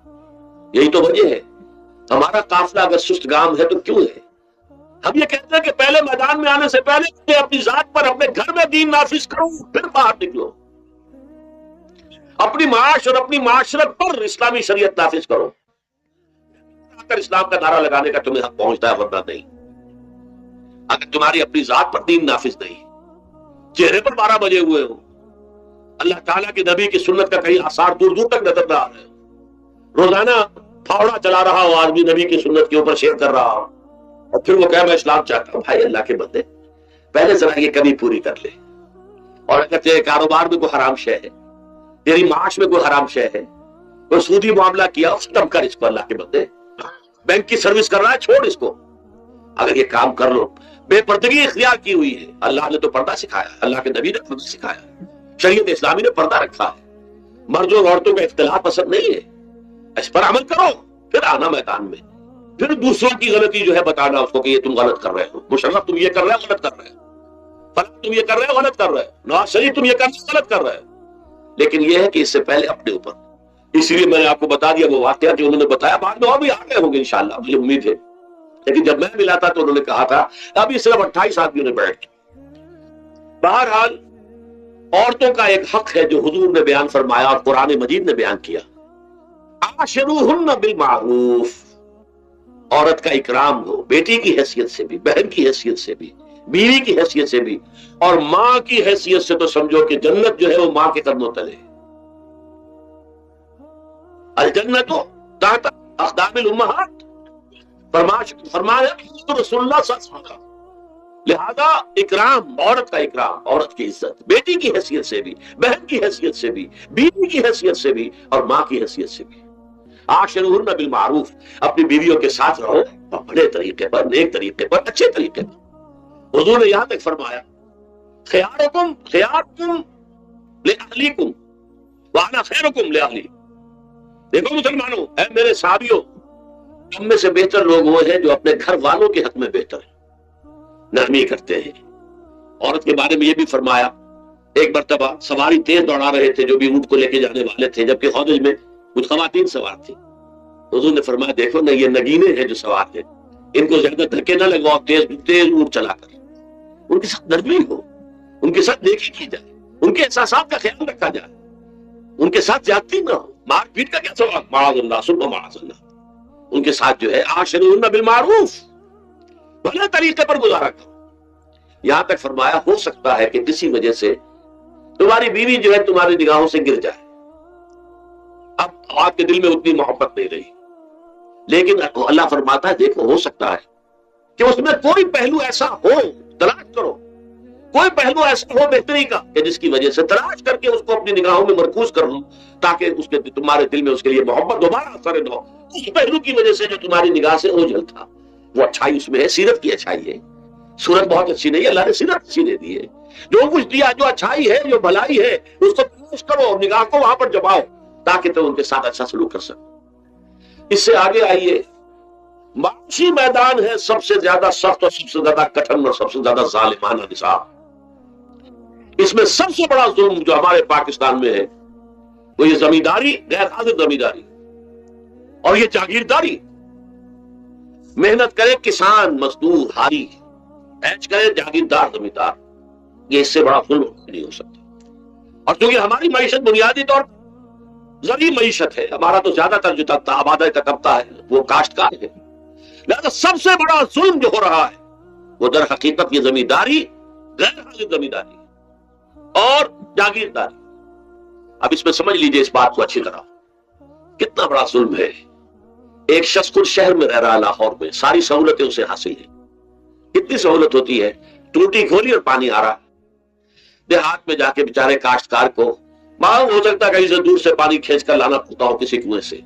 یہی تو وجہ ہے ہمارا قافلہ اگر سست گام ہے تو کیوں ہے؟ ہم یہ کہتے ہیں کہ پہلے میدان میں آنے سے پہلے اپنی ذات پر اپنے گھر میں دین نافذ کرو، پھر باہر نکلو، اپنی معاش اور اپنی معاشرت پر اسلامی شریعت نافذ کرو، اگر اسلام کا نعرہ لگانے کا تمہیں حق پہنچتا ہے، ورنہ نہیں۔ اگر تمہاری اپنی ذات پر دین نافذ نہیں، چہرے پر 12 بجے ہوئے ہو، اللہ تعالیٰ کے نبی کی سنت کا کہیں آثار دور دور تک نظر نہ آ رہے ہو، روزانہ پھاوڑا چلا رہا ہو آدمی نبی کی سنت کے اوپر شیئر کر رہا ہو، اور پھر وہ کہے میں اسلام چاہتا ہوں، بھائی اللہ کے بندے پہلے ذرا یہ کمی پوری کر لے۔ اور اگر تیرے کاروبار میں کوئی حرام شے ہے، تیری معاش میں کوئی حرام شے ہے، کوئی سودی معاملہ کیا، ختم کر اس کو اللہ کے بندے۔ بینک کی سروس کر رہا ہے، چھوڑ اس کو، اگر یہ کام کر لو۔ بے پردگی اختیار کی ہوئی ہے، اللہ نے تو پردہ سکھایا، اللہ کے نبی نے پردہ سکھایا، شریعت اسلامی نے پردہ رکھا ہے، مردوں اور عورتوں کا اختلاف پسند نہیں ہے، اس پر عمل کرو، پھر آنا میدان میں، پھر دوسروں کی غلطی جو ہے بتانا اس کو کہ یہ تم غلط کر رہے ہو، مشرف تم یہ کر رہے ہو غلط کر رہے ہو، فلاں تم یہ کر رہے ہو غلط کر رہے ہو، نواز شریف تم یہ کر رہے ہو غلط کر رہے ہو۔ لیکن یہ ہے کہ اس سے پہلے اپنے اوپر، اس لیے میں نے آپ کو بتا دیا وہ واقعہ جو انہوں نے بتایا، بعد میں اور بھی آگے ہوں گے انشاءاللہ، مجھے امید ہے، لیکن جب میں ملا تھا تو انہوں نے کہا تھا ابھی صرف 28 آدمیوں نے بیٹھ کے۔ بہرحال عورتوں کا ایک حق ہے جو حضور نے بیان فرمایا اور قرآن مجید نے بیان کیا، عاشروہن بالمعروف، عورت کا اکرام ہو، بیٹی کی حیثیت سے بھی، بہن کی حیثیت سے بھی، بیوی کی حیثیت سے بھی، اور ماں کی حیثیت سے تو سمجھو کہ جنت جو ہے وہ ماں کے قدموں تلے، الجنت تحت اقدام الامہات، فرمایا رسول اللہ صلی اللہ علیہ وسلم۔ لہذا اکرام، عورت کا اکرام، عورت کی عزت، بیٹی کی حیثیت سے بھی، بہن کی حیثیت سے بھی، بیوی کی حیثیت سے بھی، اور ماں کی حیثیت سے بھی۔ عاشروہن بالمعروف، اپنی بیویوں کے ساتھ رہو بڑے طریقے پر، نیک طریقے پر، اچھے طریقے پر۔ حضور نے یہاں تک فرمایا خیارکم لأہلیکم وانا خیرکم لأہلی۔ دیکھو مسلمانوں، اے میرے صحابیوں، تم میں سے بہتر لوگ وہ ہیں جو اپنے گھر والوں کے حق میں بہتر ہیں، نرمی کرتے ہیں۔ عورت کے بارے میں یہ بھی فرمایا، ایک مرتبہ سواری تیز دوڑا رہے تھے جو بھی اونٹ کو لے کے جانے والے تھے، جبکہ حوض میں کچھ خواتین سوار تھی۔ حضور نے فرمایا دیکھو نا، یہ نگینے ہیں جو سوار ہیں، ان کو زیادہ دھکے نہ لگواؤ، تیز اونٹ چلا کر، ان کے ساتھ نرمی ہو، ان کے ساتھ نیکی کی جائے، ان کے احساسات کا خیال رکھا جائے۔ ان کے ساتھ زیادتی نہ ہو، مار پیٹ کا کیا سوال، معاذ اللہ سب معاذ اللہ، ان کے ساتھ جو ہے عاشروہن بالمعروف، بھلے طریقے پر گزارا کرو۔ یہاں تک فرمایا ہو سکتا ہے کہ کسی وجہ سے تمہاری بیوی جو ہے تمہاری نگاہوں سے گر جائے، اب آپ کے دل میں اتنی محبت نہیں رہی، لیکن اللہ فرماتا ہے دیکھو ہو سکتا ہے کہ اس میں کوئی پہلو ایسا ہو، تلاش کرو کوئی پہلو ایسا ہو بہتری کا کہ جس کی وجہ سے تلاش کر کے اس کو اپنی نگاہوں میں مرکوز کر لو، تاکہ اس کے تمہارے دل میں اس کے لیے محبت دوبارہ اثر نہ ہو، اس پہلو کی وجہ سے جو تمہاری نگاہ سے اوجھل تھا۔ وہ اچھائی اس میں ہے، سیرت کی اچھائی ہے، صورت بہت اچھی نہیں ہے، اللہ نے سیرت اچھی دے دی ہے، جو کچھ دیا جو اچھائی ہے جو بھلائی ہے اس کو تلاش کرو اور نگاہ کو وہاں پر جماؤ تاکہ تم ان کے ساتھ اچھا سلوک کر سکو۔ اس سے آگے آئیے، معاشی میدان ہے سب سے زیادہ سخت اور سب سے زیادہ کٹھن اور سب سے زیادہ ظالمانہ نصاب۔ اس میں سب سے بڑا ظلم جو ہمارے پاکستان میں ہے وہ یہ زمینداری، غیر حاضر زمینداری اور یہ جاگیرداری۔ محنت کرے کسان مزدور ہاری، ایش کرے جاگیردار زمیندار، یہ اس سے بڑا ظلم نہیں ہو سکتا۔ اور چونکہ ہماری معیشت بنیادی طور پر زرعی معیشت ہے، ہمارا تو زیادہ تر جو آبادی کا طبقہ ہے وہ کاشتکار ہے، لہذا سب سے بڑا ظلم جو ہو رہا ہے وہ در حقیقت یہ زمینداری، غیر حاضر زمینداری اور جاگیرداری۔ اب اس میں سمجھ لیجئے اس بات کو اچھی طرح، کتنا بڑا ظلم ہے۔ ایک شخص خود شہر میں رہ رہا ہے، لاہور میں، ساری سہولتیں اسے حاصل ہیں، کتنی سہولت ہوتی ہے، ٹوٹی کھولی اور پانی آ رہا۔ دیہات میں جا کے بیچارے کاشتکار کو معلوم ہو سکتا ہے کہیں سے دور سے پانی کھینچ کر لانا پڑتا ہو کسی کنویں سے،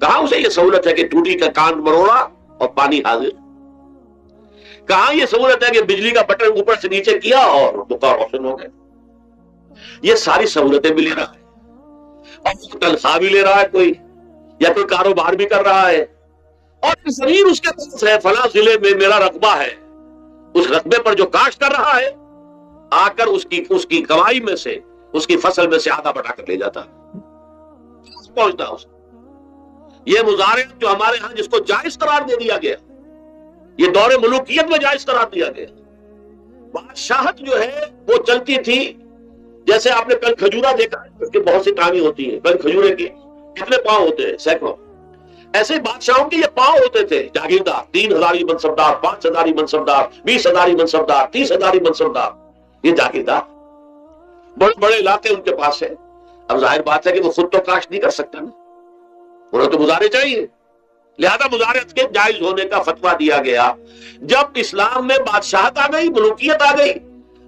کہاں اسے یہ سہولت ہے کہ ٹوٹی کا کان مروڑا اور پانی حاضر، کہاں یہ سہولت ہے کہ بجلی کا بٹن اوپر سے نیچے کیا اور دکان روشن ہو گئے۔ یہ ساری سہولتیں بھی لے رہا ہے اور تنخواہ بھی لے رہا ہے کوئی، یا کوئی کاروبار بھی کر رہا ہے، اور زمین اس کے پاس ہے، فلاں ضلع میں میرا رقبہ ہے، اس رقبے پر جو کاشت کر رہا ہے آ کر اس کی کمائی میں سے، اس کی فصل میں سے آدھا بٹا کر لے جاتا ہے، پہنچتا ہے اسے۔ یہ مزارعت جو ہمارے ہاں جس کو جائز قرار دے دیا گیا، یہ دور ملوکیت میں جائز قرار دیا گیا، بادشاہت جو ہے وہ چلتی تھی، جیسے آپ نے کل کھجورا دیکھا ہے، اس کی بہت سی کہانی ہوتی ہے، کل کھجورے کی کتنے پاؤں ہوتے ہیں، سینکڑوں، ایسے بادشاہوں کے یہ پاؤں ہوتے تھے، جاگیردار 3000 منصبدار، 5000 منصبدار، 20000 منصبدار، 30000 منصبدار، یہ جاگیردار، بڑے بڑے علاقے ان کے پاس ہے۔ اب ظاہر بات ہے کہ وہ خود تو کاشت نہیں کر سکتا نا، انہیں تو مزارع چاہیے، لہذا مزارعت کے جائز ہونے کا فتویٰ دیا گیا۔ جب اسلام میں بادشاہت آ گئی، ملوکیت آ گئی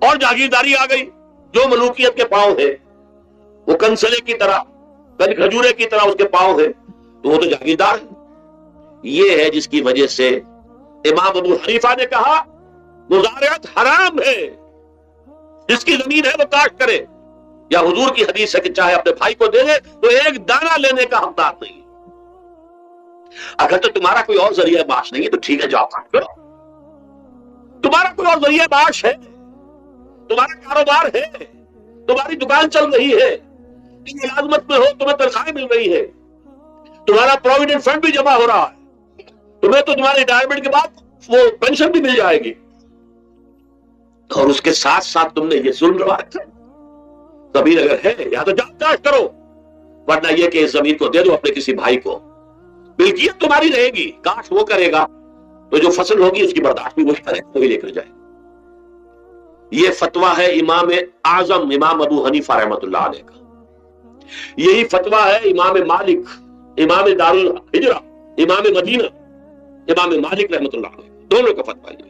اور جاگیرداری آ گئی، جو ملوکیت کے پاؤں ہے وہ کنسلے کی طرح، کل کھجورے کی طرح اس کے پاؤں ہے، تو وہ تو جاگیردار ہے۔ یہ ہے جس کی وجہ سے امام ابو حنیفہ نے کہا مزارعت حرام ہے، جس کی زمین ہے وہ کاشت کرے، یا حضور کی حدیث ہے کہ چاہے اپنے بھائی کو دے دے تو ایک دانہ لینے کا حقدار نہیں ہے۔ اگر تو تمہارا کوئی اور ذریعہ معاش نہیں ہے تو ٹھیک ہے، جاؤ کام کرو، تمہارا کوئی اور ذریعہ معاش ہے، تمہارا کاروبار ہے، تمہاری دکان چل رہی ہے، تم ملازمت میں ہو، تمہیں تنخواہیں مل رہی ہے، تمہارا پروویڈنٹ فنڈ بھی جمع ہو رہا ہے، تمہیں تو تمہارے ریٹائرمنٹ کے بعد وہ پینشن بھی مل جائے گی، اور اس کے ساتھ ساتھ تم نے یہ ظلم روا رکھا، زمین اگر ہے یا تو جاؤ کاشت کرو، ورنہ یہ کہ اس زمین کو دے دو اپنے کسی بھائی کو، ملکیت تمہاری رہے گی، کاشت وہ کرے گا تو جو فصل ہوگی اس کی برداشت بھی وہی کرے، وہی لے کر جائے۔ یہ فتویٰ ہے امام اعظم امام ابو حنیفہ رحمۃ اللہ علیہ کا، یہی فتویٰ ہے امام مالک، امام دار الہجرہ، امام مدینہ، امام مالک رحمۃ اللہ علیہ، دونوں کا فتویٰ ہے،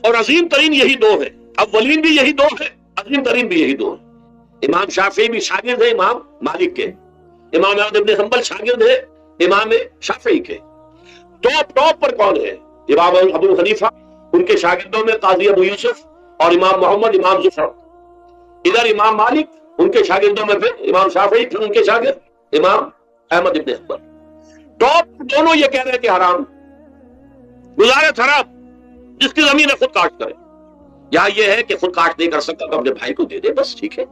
اور عظیم ترین یہی دو ہے، اولین بھی یہی دو ہے، عظیم ترین بھی یہی دو ہے۔ امام شافعی بھی شاگرد ہے امام مالک کے، امام احمد بن حنبل شاگرد ہے امام شافعی کے، ٹاپ پر کون ہے؟ امام ابو حنیفہ، ان کے شاگردوں میں قاضی ابو یوسف اور امام محمد امام ظفر، ادھر امام مالک، ان کے شاگردوں میں پھر امام شافعی، پھر ان کے شاگرد امام احمد بن حنبل، ٹاپ دونوں یہ کہہ رہے ہیں کہ حرام، مزارعت حرام، جس کی زمین ہے خود کاشت کرے۔ یہاں یہ ہے کہ خود کاشت نہیں کر سکتا تو اپنے بھائی کو دے دے، بس ٹھیک ہے،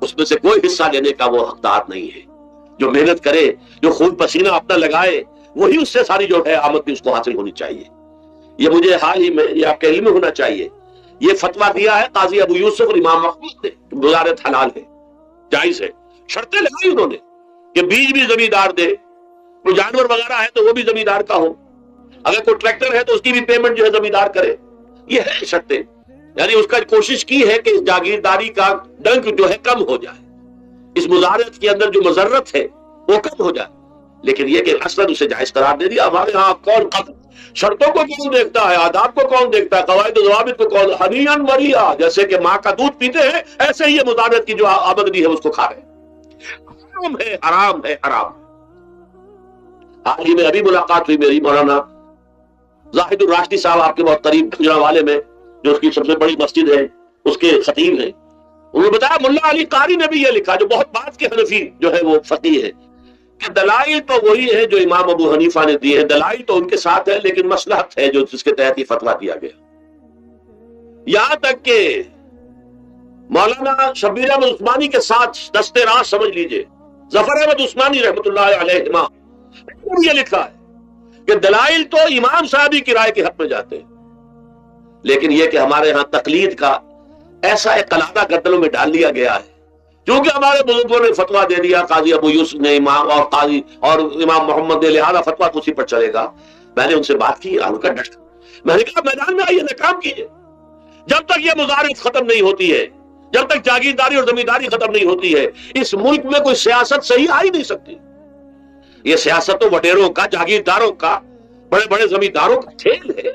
اس میں سے کوئی حصہ لینے کا وہ حقدار نہیں ہے۔ جو محنت کرے، جو خون پسینہ اپنا لگائے، وہی اس سے ساری جو ہے آمد بھی اس کو حاصل ہونی چاہیے۔ یہ مجھے حال ہی میں یہ آپ کے علم میں ہونا چاہیے، یہ فتویٰ دیا ہے قاضی ابو یوسف اور امام محمد نے، مزارعت حلال ہے، جائز ہے، شرطیں لگائی انہوں نے کہ بیج بھی زمیندار دے، کوئی جانور وغیرہ ہے تو وہ بھی زمیندار کا ہو، اگر کوئی ٹریکٹر ہے تو اس کی بھی پیمنٹ جو ہے زمیندار کرے. یہ ہے شرطیں. یعنی اس کا کوشش کی ہے کہ اس جاگیرداری کا ڈنک جو ہے کم ہو جائے، اس مزارعت کے اندر جو مضرت ہے وہ کم ہو جائے. لیکن یہ کہ اصلاً اسے جائز قرار دے دیا. ہمارے ہاں کون شرطوں کو کون دیکھتا ہے، آداب کو کون دیکھتا ہے، قواعد و ضوابط کو کون، حنیًا مریا، جیسے کہ ماں کا دودھ پیتے ہیں ایسے ہی یہ مزارعت کی جو آمدنی ہے اس کو کھا رہے ہیں. حرام ہے، حرام ہے، حرام. حال ہی میں ابھی ملاقات ہوئی میری مولانا زاہد الراشدی صاحب، آپ کے بہت قریب گجرانوالے میں جو اس کی سب سے بڑی مسجد ہے اس کے خطیب ہیں. انہوں نے بتایا ملا علی قاری نے بھی یہ لکھا، جو بہت بعد کے حنفی جو ہے وہ فقیہ ہے، کہ دلائل تو وہی ہے جو امام ابو حنیفہ نے دیے ہیں، دلائل تو ان کے ساتھ ہے، لیکن مصلحت ہے جو جس کے تحت یہ فتویٰ دیا گیا. یہاں تک کہ مولانا شبیر احمد عثمانی کے ساتھ دست راست سمجھ لیجئے ظفر احمد عثمانی رحمۃ اللہ علیہ یہ لکھا ہے کہ دلائل تو امام صاحب کی رائے کے حق میں جاتے ہیں، لیکن یہ کہ ہمارے ہاں تقلید کا ایسا ایک قلادہ گردنوں میں ڈال دیا گیا ہے، کیونکہ ہمارے بزرگوں نے فتویٰ دے دیا، قاضی ابو یوسف نے امام اور قاضی اور امام محمد نے، لہٰذا فتویٰ تو اسی پر چلے گا. میں نے ان سے بات کی، ان کا ڈٹ، میں نے کہا میدان میں آئیے نا، کام کیجیے. جب تک یہ مزارعت ختم نہیں ہوتی ہے، جب تک جاگیرداری اور زمینداری ختم نہیں ہوتی ہے، اس ملک میں کوئی سیاست صحیح آ ہی نہیں سکتی. یہ سیاست تو وڈیروں کا، جاگیرداروں کا، بڑے بڑے زمینداروں کا کھیل ہے.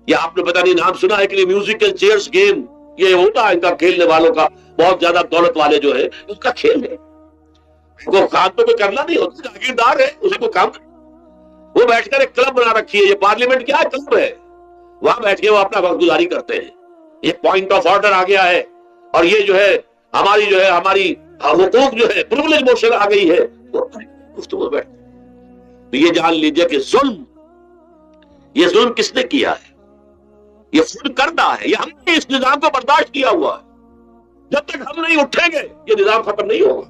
یہ آپ نے پتہ نہیں نام سنا ہے کہ میوزیکل چیئرز گیم، یہ ہوتا ہے ان کا کھیلنے والوں کا، بہت زیادہ دولت والے جو ہے اس کا کھیل ہے. وہ کام تو کوئی کرنا نہیں ہوتا، جاگیردار ہے اسے کوئی کام، وہ بیٹھ کر ایک کلب بنا رکھی ہے. یہ پارلیمنٹ کیا ہے؟ کلب ہے. وہاں بیٹھ کے وہ اپنا وقت گزاری کرتے ہیں. ایک پوائنٹ آف آرڈر آ گیا ہے، اور یہ جو ہے ہماری حقوق جو ہے پرولیج موشن آ گئی ہے، گفتگو بیٹھ. تو یہ جان لیجئے کہ یہ ظلم کس نے کیا ہے؟ یہ خود کردہ ہے. یہ ہم نے اس نظام کو برداشت کیا ہوا ہے. جب تک ہم نہیں اٹھیں گے یہ نظام ختم نہیں ہوگا.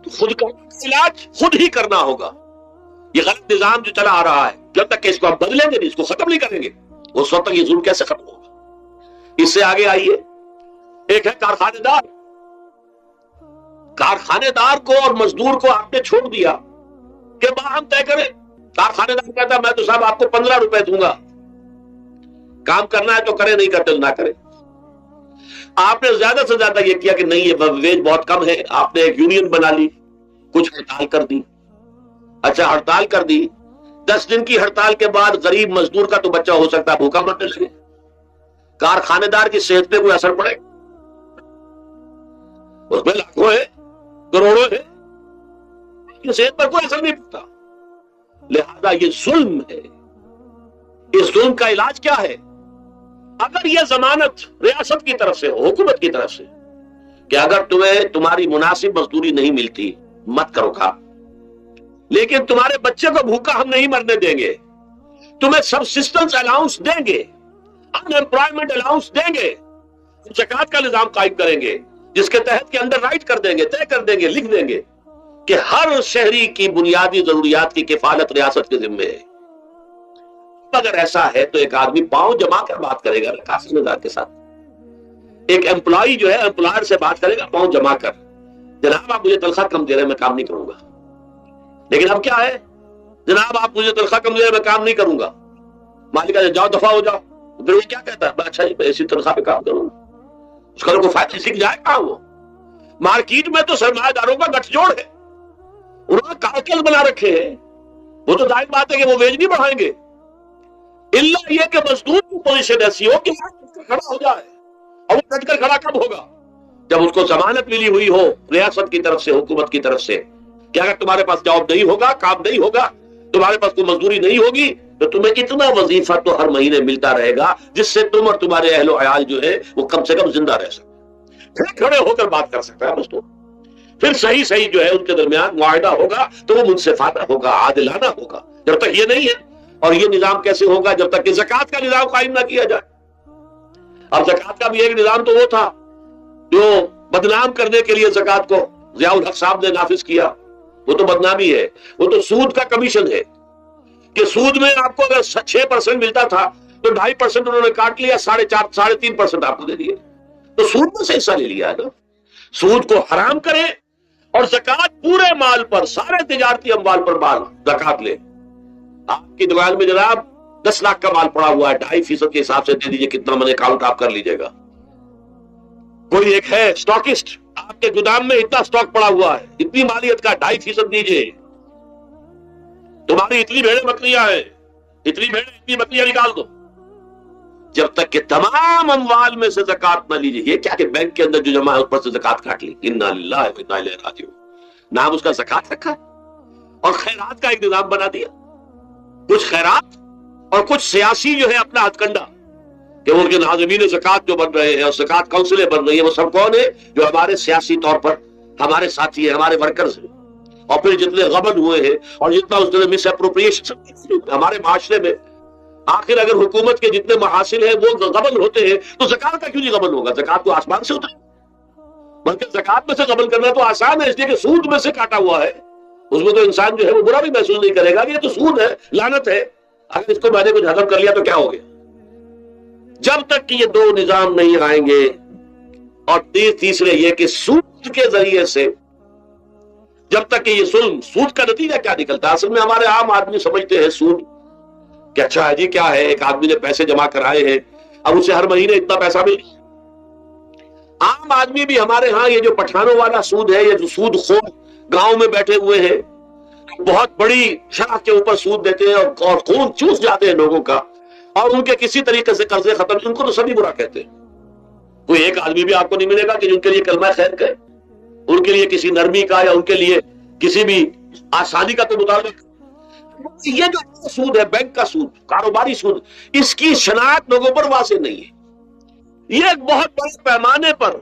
تو خود کا علاج خود ہی کرنا ہوگا. یہ غلط نظام جو چلا آ رہا ہے، جب تک کہ اس کو ہم بدلیں گے نہیں، اس کو ختم نہیں کریں گے، اس وقت تک یہ ظلم کیسے ختم ہوگا؟ اس سے آگے آئیے، ایک ہے کارخانے دار. کارخانے دار کو اور مزدور کو آپ نے چھوڑ دیا کہ باہم طے کریں. کارخانے دار کہتا ہے میں تو صاحب آپ کو 15 روپے دوں گا، کام کرنا ہے تو کرے، نہیں کرتے نہ کرے. آپ نے زیادہ سے زیادہ یہ کیا کہ نہیں، یہ ویج بہت کم ہے، آپ نے ایک یونین بنا لی، کچھ ہڑتال کر دی. اچھا ہڑتال کر دی، 10 دن کی ہڑتال کے بعد غریب مزدور کا تو بچہ ہو سکتا ہے بھوکا مرنے لگے. کارخانے دار کی صحت پہ کوئی اثر پڑے؟ اس میں لاکھوں ہے، کروڑوں ہے، صحت پر کوئی اثر نہیں پڑتا. لہذا یہ ظلم ہے. اس ظلم کا علاج کیا ہے؟ اگر یہ ضمانت ریاست کی طرف سے ہو، حکومت کی طرف سے، کہ اگر تمہیں تمہاری مناسب مزدوری نہیں ملتی مت کرو کام، لیکن تمہارے بچے کو بھوکا ہم نہیں مرنے دیں گے، تمہیں سبسسٹنس الاؤنس دیں گے، ان امپلائمنٹ الاؤنس دیں گے، زکوٰۃ کا نظام قائم کریں گے، جس کے تحت کے اندر رائٹ کر دیں گے، طے کر دیں گے، لکھ دیں گے کہ ہر شہری کی بنیادی ضروریات کی کفالت ریاست کے ذمے ہے. اگر ایسا ہے تو ایک آدمی پاؤں جما کر بات کرے گا کاسم دار کے ساتھ. ایک امپلائی جو ہے امپلائر سے بات کرے گا پاؤں جما کر، جناب آپ مجھے تنخواہ کم دے رہے ہیں، میں کام نہیں کروں گا. لیکن اب کیا ہے، جناب آپ مجھے تنخواہ کم دے رہے ہیں، میں کام نہیں کروں گا. مالک کہتا ہے جاؤ دفعہ ہو جاؤ. پھر وہ کیا کہتا ہے، اچھا جی میں اسی تنخواہ پہ کام کروں گا. اس کا کوئی فائدہ سیکھ جائے کہاں وہ؟ مارکیٹ میں تو سرمایہ داروں کا گٹھ جوڑ ہے، انہوں نے کارکل بنا رکھے ہیں. وہ تو ظاہر بات ہے کہ وہ ویج نہیں بڑھائیں گے، اللہ یہ کہ مزدور کی پوزیشن ایسی ہو کہ کھڑا ہو جائے. اور وہ ڈٹ کر کھڑا کب ہوگا؟ جب اس کو ضمانت ملی ہوئی ہو ریاست کی طرف سے، حکومت کی طرف سے، کہ اگر تمہارے پاس جاب نہیں ہوگا، کام نہیں ہوگا، تمہارے پاس کوئی مزدوری نہیں ہوگی، تو تمہیں اتنا وظیفہ تو ہر مہینے ملتا رہے گا جس سے تم اور تمہارے اہل و عیال جو ہے وہ کم سے کم زندہ رہ سکتے. پھر کھڑے ہو کر بات کر سکتا ہے مزدور. پھر صحیح جو ہے ان کے درمیان معاہدہ ہوگا تو وہ منصفانہ ہوگا، عادلانہ ہوگا. جب تک یہ نہیں ہے، اور یہ نظام کیسے ہوگا جب تک کہ زکوٰۃ کا نظام قائم نہ کیا جائے. اب زکوٰۃ کا بھی ایک نظام تو وہ تھا جو بدنام کرنے کے لیے زکوٰۃ کو ضیاء الحق صاحب نے نافذ کیا. وہ تو بدنامی ہے، وہ تو سود کا کمیشن ہے کہ سود میں آپ کو اگر 6% ملتا تھا تو 2.5% انہوں نے کاٹ لیا، 4.5 3% آپ کو دے دیے. تو سود میں سے حصہ لے لیا ہے نا. سود کو حرام کرے اور زکات پورے مال پر، سارے تجارتی اموال پر مال زکات لے. آپ کی دکان میں جناب 10 لاکھ کا مال پڑا ہوا ہے، 2.5% کے حساب سے دے دیجئے، کتنا من اکاؤنٹ آپ کر لیجئے گا. کوئی ایک ہے اسٹاکسٹ، آپ کے گودام میں اتنا اسٹاک پڑا ہوا ہے، اتنی مالیت کا 2.5% دیجئے. تمہاری اتنی بھیڑیں بکریاں ہیں، اتنی بکریاں نکال دو. جب تک کہ تمام اموال میں سے زکات نہ لیجیے. یہ کیا کہ بینک کے اندر جو جمع ہے اس پر سے زکات کاٹ لی. انا للہ و انا الیہ راجعون. نام اس کا زکات رکھا اور خیرات کا ایک نظام بنا دیا. کچھ خیرات اور کچھ سیاسی جو ہے اپنا ہتھ کنڈا کہ ان کے ناظمین زکات جو بن رہے ہیں اور زکات کونسلیں بن رہی ہیں، وہ سب کون ہیں؟ جو ہمارے سیاسی طور پر ہمارے ساتھی ہیں، ہمارے ورکرز ہیں. اور پھر جتنے غبن ہوئے ہیں اور جتنا اس نے مس اپروپریشن ہمارے معاشرے میں، آخر اگر حکومت کے جتنے محاصل ہیں وہ غبن ہوتے ہیں تو زکات کا کیوں نہیں غبن ہوگا؟ زکات تو آسمان سے ہوتا ہے. بلکہ زکات میں سے غبن کرنا تو آسان ہے، اس لیے کہ سود میں سے کاٹا ہوا ہے. اس میں تو انسان جو ہے وہ برا بھی محسوس نہیں کرے گا کہ یہ تو سود ہے، لعنت ہے، اگر اس کو میں نے کچھ ہضم کر لیا تو کیا ہو گیا. جب تک کہ یہ دو نظام نہیں آئیں گے. اور تیسرے یہ کہ سود کے ذریعے سے جب تک کہ یہ ظلم، سود کا نتیجہ کیا نکلتا ہے؟ اصل میں ہمارے عام آدمی سمجھتے ہیں سود کہ اچھا ہے جی، کیا ہے، ایک آدمی نے پیسے جمع کرائے ہیں، اب اسے ہر مہینے اتنا پیسہ مل گیا. عام آدمی بھی ہمارے ہاں یہ جو پٹھانوں والا سود ہے، یہ جو سود خور گاؤں میں بیٹھے ہوئے ہیں، بہت بڑی شرح کے اوپر سود دیتے ہیں اور خون چوس جاتے ہیں لوگوں کا، اور ان کے کسی طریقے سے قرضے ختم، ان کو تو سبھی برا کہتے ہیں. کوئی ایک آدمی بھی آپ کو نہیں ملے گا کہ جن کے لیے کلمہ خیر کہے، ان کے لیے کسی نرمی کا یا ان کے لیے کسی بھی آسانی کا تو مطالبہ. یہ جو سود ہے، بینک کا سود، کاروباری سود، اس کی شناخت لوگوں پر واضح نہیں ہے. یہ ایک بہت بڑے پیمانے پر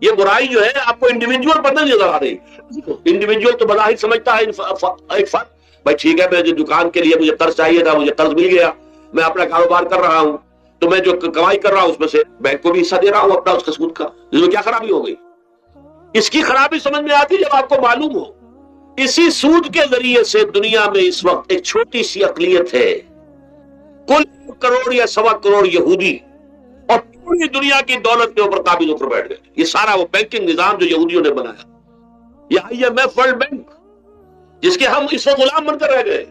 یہ برائی جو ہے آپ کو انڈیویجول پر نہیں نظر آ رہی. انڈیویجول تو بظاہر سمجھتا ہے ایک فرد، بھائی ٹھیک ہے، میں جو دکان کے لیے مجھے قرض چاہیے تھا، مجھے قرض مل گیا، میں اپنا کاروبار کر رہا ہوں، تو میں جو کمائی کر رہا ہوں اس میں سے بینک کو بھی حصہ دے رہا ہوں اپنا، اس کا سود کا. اس میں کیا خرابی ہو گئی؟ اس کی خرابی سمجھ میں آتی جب آپ کو معلوم ہو اسی سود کے ذریعے سے دنیا میں اس وقت ایک چھوٹی سی اقلیت ہے، کل 1 کروڑ یا 1.25 کروڑ یہودی، اور پوری دنیا کی دولت کے اوپر قابض ہو کر بیٹھ گئے. یہ سارا وہ بینکنگ نظام جو یہودیوں نے بنایا، یہ IMF ورلڈ بینک، جس کے ہم اس وقت غلام بن کر رہ گئے.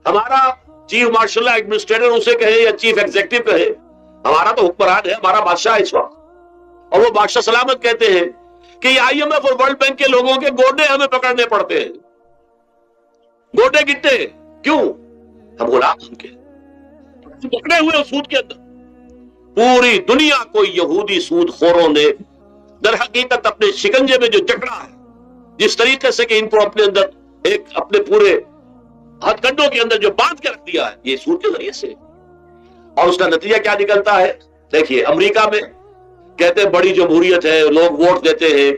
ہمارا چیف مارشل ایڈمنسٹریٹر اسے کہے یا چیف ایگزیکٹو کہے، ہمارا تو حکمران ہے، ہمارا بادشاہ اس وقت، اور وہ بادشاہ سلامت کہتے ہیں کہ یہ IMF اور ورلڈ بینک کے لوگوں کے گوڈے ہمیں پکڑنے پڑتے ہیں. گوڈے گٹے کیوں؟ ہم غلام ان کے پکڑے ہوئے سود کے اندر. پوری دنیا کو یہودی سود خوروں نے در حقیقت اپنے شکنجے میں جو جکڑا ہے، جس طریقے سے کہ ان کو اپنے اندر ایک اپنے پورے ہتھ کنڈوں کے اندر جو باندھ کے رکھ دیا ہے، یہ سود کے ذریعے سے. اور اس کا نتیجہ کیا نکلتا ہے؟ دیکھیے، امریکہ میں کہتے ہیں بڑی جمہوریت ہے، لوگ ووٹ دیتے ہیں،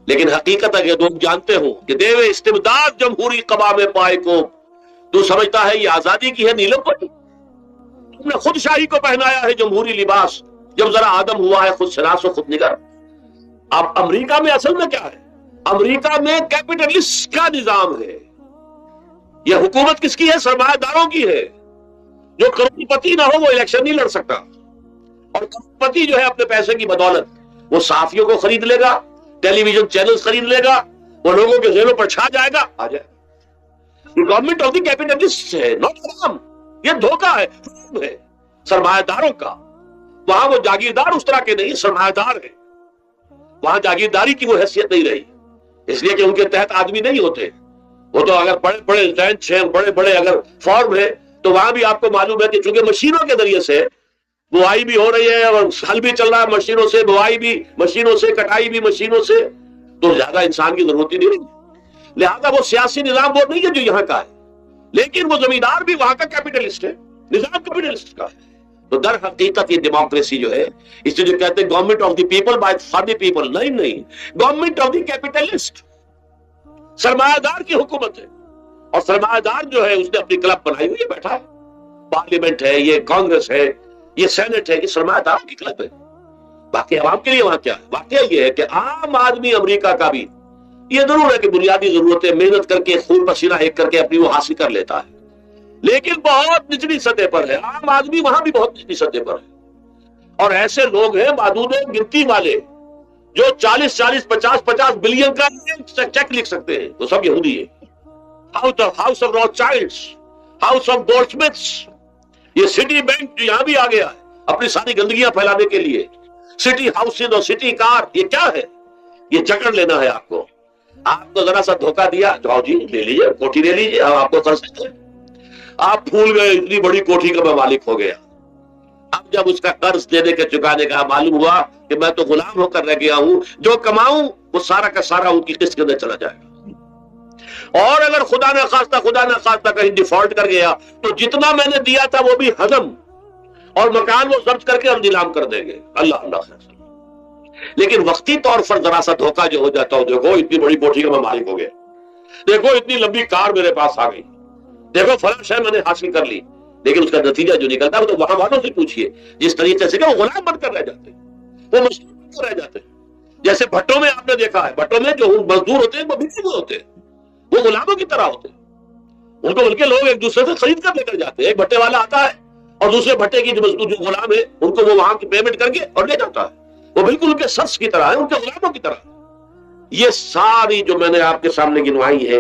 لیکن حقیقت اگر لوگ جانتے ہوں کہ دیوے استبداد جمہوری قوام پائے کو، تو سمجھتا ہے یہ آزادی کی ہے نیلم پٹی. تم نے خود شاہی کو پہنایا ہے جمہوری لباس، جب ذرا آدم ہوا ہے خود شناس و خود نگر. اب امریکہ میں اصل میں کیا ہے؟ امریکہ میں کیپٹلسٹ کا نظام ہے. یہ حکومت کس کی ہے؟ سرمایہ داروں کی ہے. جو کروڑ پتی نہ ہو وہ الیکشن نہیں لڑ سکتا، اور کروڑ پتی جو ہے اپنے پیسے کی بدولت وہ صحافیوں کو خرید لے گا، ٹیلی ویژن چینل خرید لے گا، وہ لوگوں کے ذہنوں پر چھا جائے گا، آ جائے. یہ گورنمنٹ آف دی کیپٹلسٹ ہے، ناٹ عوام. یہ دھوکہ ہے سرمایہ داروں کا. وہاں وہ جاگیردار اس طرح کے نہیں، سرمایہ دار ہے. وہاں جاگیرداری کی وہ حیثیت نہیں رہی، اس لیے کہ ان کے تحت آدمی نہیں ہوتے. وہ تو اگر بڑے بڑے رینچ ہیں، بڑے بڑے اگر فارم ہے، تو وہاں بھی آپ کو معلوم ہے کہ چونکہ مشینوں کے ذریعے سے بوائی بھی ہو رہی ہے اور ہل بھی چل رہا ہے مشینوں سے، بوائی بھی مشینوں سے، کٹائی بھی مشینوں سے، تو زیادہ انسان کی ضرورت ہی نہیں رہی. لہذا وہ سیاسی نظام وہ نہیں ہے جو یہاں کا ہے، لیکن وہ زمیندار بھی وہاں کا کیپٹلسٹ ہے، نظام کیپٹلسٹ کا ہے. تو در حقیقت یہ ڈیموکریسی جو ہے، اس سے جو کہتے ہیں government of the people by for the people, نہیں، گورنمنٹ آف دی کیپٹلسٹ، سرمایہ دار کی حکومت ہے. اور سرمایہ دار جو ہے اس نے اپنی کلب بنائی ہوئی ہے، بیٹھا ہے، پارلیمنٹ ہے، یہ کانگریس ہے، یہ سینٹ ہے، یہ سرمایہ داروں کی کلب ہے. باقی عوام کے لیے وہاں کیا ہے؟ واقعہ یہ ہے کہ عام آدمی امریکہ کا بھی یہ ضرور ہے کہ بنیادی ضرورتیں محنت کر کے خون پسینہ ایک کر کے اپنی وہ حاصل کر لیتا ہے، لیکن بہت نچلی سطح پر ہے. عام آدمی وہاں بھی بہت نچلی سطح پر ہے، اور ایسے لوگ ہیں معدود گنتی والے جو 40 50 بلین کا چیک لکھ سکتے ہیں وہ سب یہودی ہے. House of Rothschilds, house of Goldsmiths, یہ سٹی بینک جو یہاں بھی آ گیا ہے اپنی ساری گندگیاں پھیلانے کے لیے، سٹی ہاؤسز اور سٹی کار، یہ کیا ہے؟ یہ جکڑ لینا ہے آپ کو. آپ کو ذرا سا دھوکہ دیا، جاؤ جی لے لیجیے کوٹھی لے لیجیے، ہم آپ کو کر سکتے ہیں. آپ پھول گئے اتنی بڑی کوٹھی کا میں مالک ہو گیا. اب جب اس کا قرض دینے کے چکانے کا معلوم ہوا کہ میں تو غلام ہو کر رہ گیا ہوں، جو کماؤں وہ سارا کا سارا ان کی قسط کے اندر چلا جائے گا. اور اگر خدا نہ خواستہ کہیں ڈیفالٹ کر گیا تو جتنا میں نے دیا تھا وہ بھی ہضم، اور مکان وہ ضبط کر کے اور نیلام کر دیں گے. اللہ اللہ خیر. لیکن وقتی طور پر ذرا سا دھوکہ جو ہو جاتا ہو، دیکھو اتنی بڑی کوٹھی کا میں مالک ہو گیا، دیکھو اتنی لمبی کار میرے پاس آ گئی، دیکھو فلاں شے میں نے حاصل کر لی، لیکن اس کا نتیجہ جو نکلتا ہے وہ تو وہاں والوں سے پوچھئے جس طریقے سے کہ وہ غلام بن کر رہ جاتے ہیں، وہ مزدور بن کر رہ جاتے ہیں. جیسے بھٹوں میں آپ نے دیکھا ہے، بھٹوں میں جو مزدور ہوتے ہیں وہ بکے ہوئے ہوتے ہیں، وہ غلاموں کی طرح ہوتے ہیں. ان کو بلکہ لوگ ایک دوسرے سے خرید کر لے کر جاتے ہیں. ایک بھٹے والا آتا ہے اور دوسرے بھٹے کی جو مزدور جو غلام ہے ان کو وہ وہاں کی پیمنٹ کر کے اور لے جاتا ہے. وہ بالکل ان کے شخص کی طرح ہے، ان کے غلاموں کی طرح. یہ ساری جو میں نے آپ کے سامنے گنوائی ہے،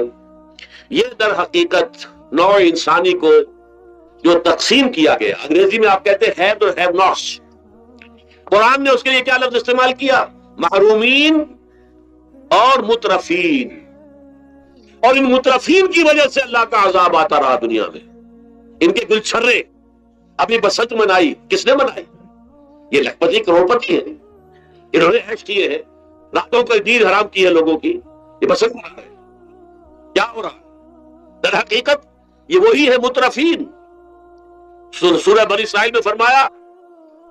یہ در حقیقت نوع انسانی کو جو تقسیم کیا گیا، انگریزی میں آپ کہتے ہیں ہیو اور ہیو ناٹس. قرآن نے اس کے لیے کیا لفظ استعمال کیا؟ محرومین اور مترفین. اور ان مترفین کی وجہ سے اللہ کا عذاب آتا رہا دنیا میں. ان کے گلچھرے ابھی بسنت منائی، کس نے منائی؟ یہ لکھپتی کروڑ پتی ہیں، انہوں نے عیش کیے ہیں، راتوں کو نیند حرام کی ہے لوگوں کی، یہ بسنت منا رہے ہیں. کیا ہو رہا ہے؟ در حقیقت یہ وہی ہے مترفین. سورہ بنی اسرائیل میں فرمایا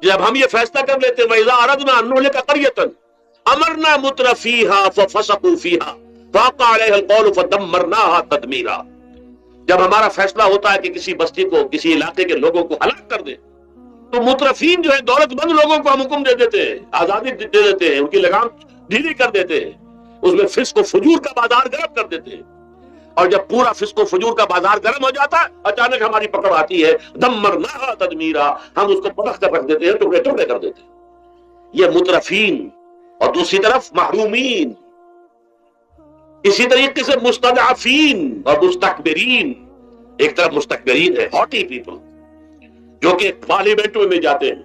جب ہم یہ فیصلہ کر لیتے وَإِذَا أَرَدْنَا أَن نُهْلِكَ قَرْيَةً أَمَرْنَا مُتْرَفِيهَا فَفَسَقُوا فِيهَا فَحَقَّ عَلَيْهَا الْقَوْلُ فَدَمَّرْنَاهَا تَدْمِيرًا. جب ہمارا فیصلہ ہوتا ہے کہ کسی بستی کو، کسی علاقے کے لوگوں کو ہلاک کر دیں، تو مترفین جو ہے دولت مند لوگوں کو ہم حکم دے دیتے ہیں، آزادی دے دیتے ہیں، ان کی لگام ڈھیلی کر دیتے ہیں، اس میں فسق و فجور کا بازار گرم کر دیتے ہیں. اور جب پورا فسق و فجور کا بازار گرم ہو جاتا ہے، اچانک ہماری پکڑ آتی ہے، دمرناها تدمیرا، ہم اس کو پٹخ کر رکھ دیتے ہیں، ٹکڑے ٹکڑے کر دیتے ہیں. یہ مترفین. اور دوسری طرف محرومین. اسی طریقے سے مستضعفین اور مستکبرین. ایک طرف مستکبرین ہے، ہاٹی پیپل، جو کہ پارلیمنٹوں میں جاتے ہیں،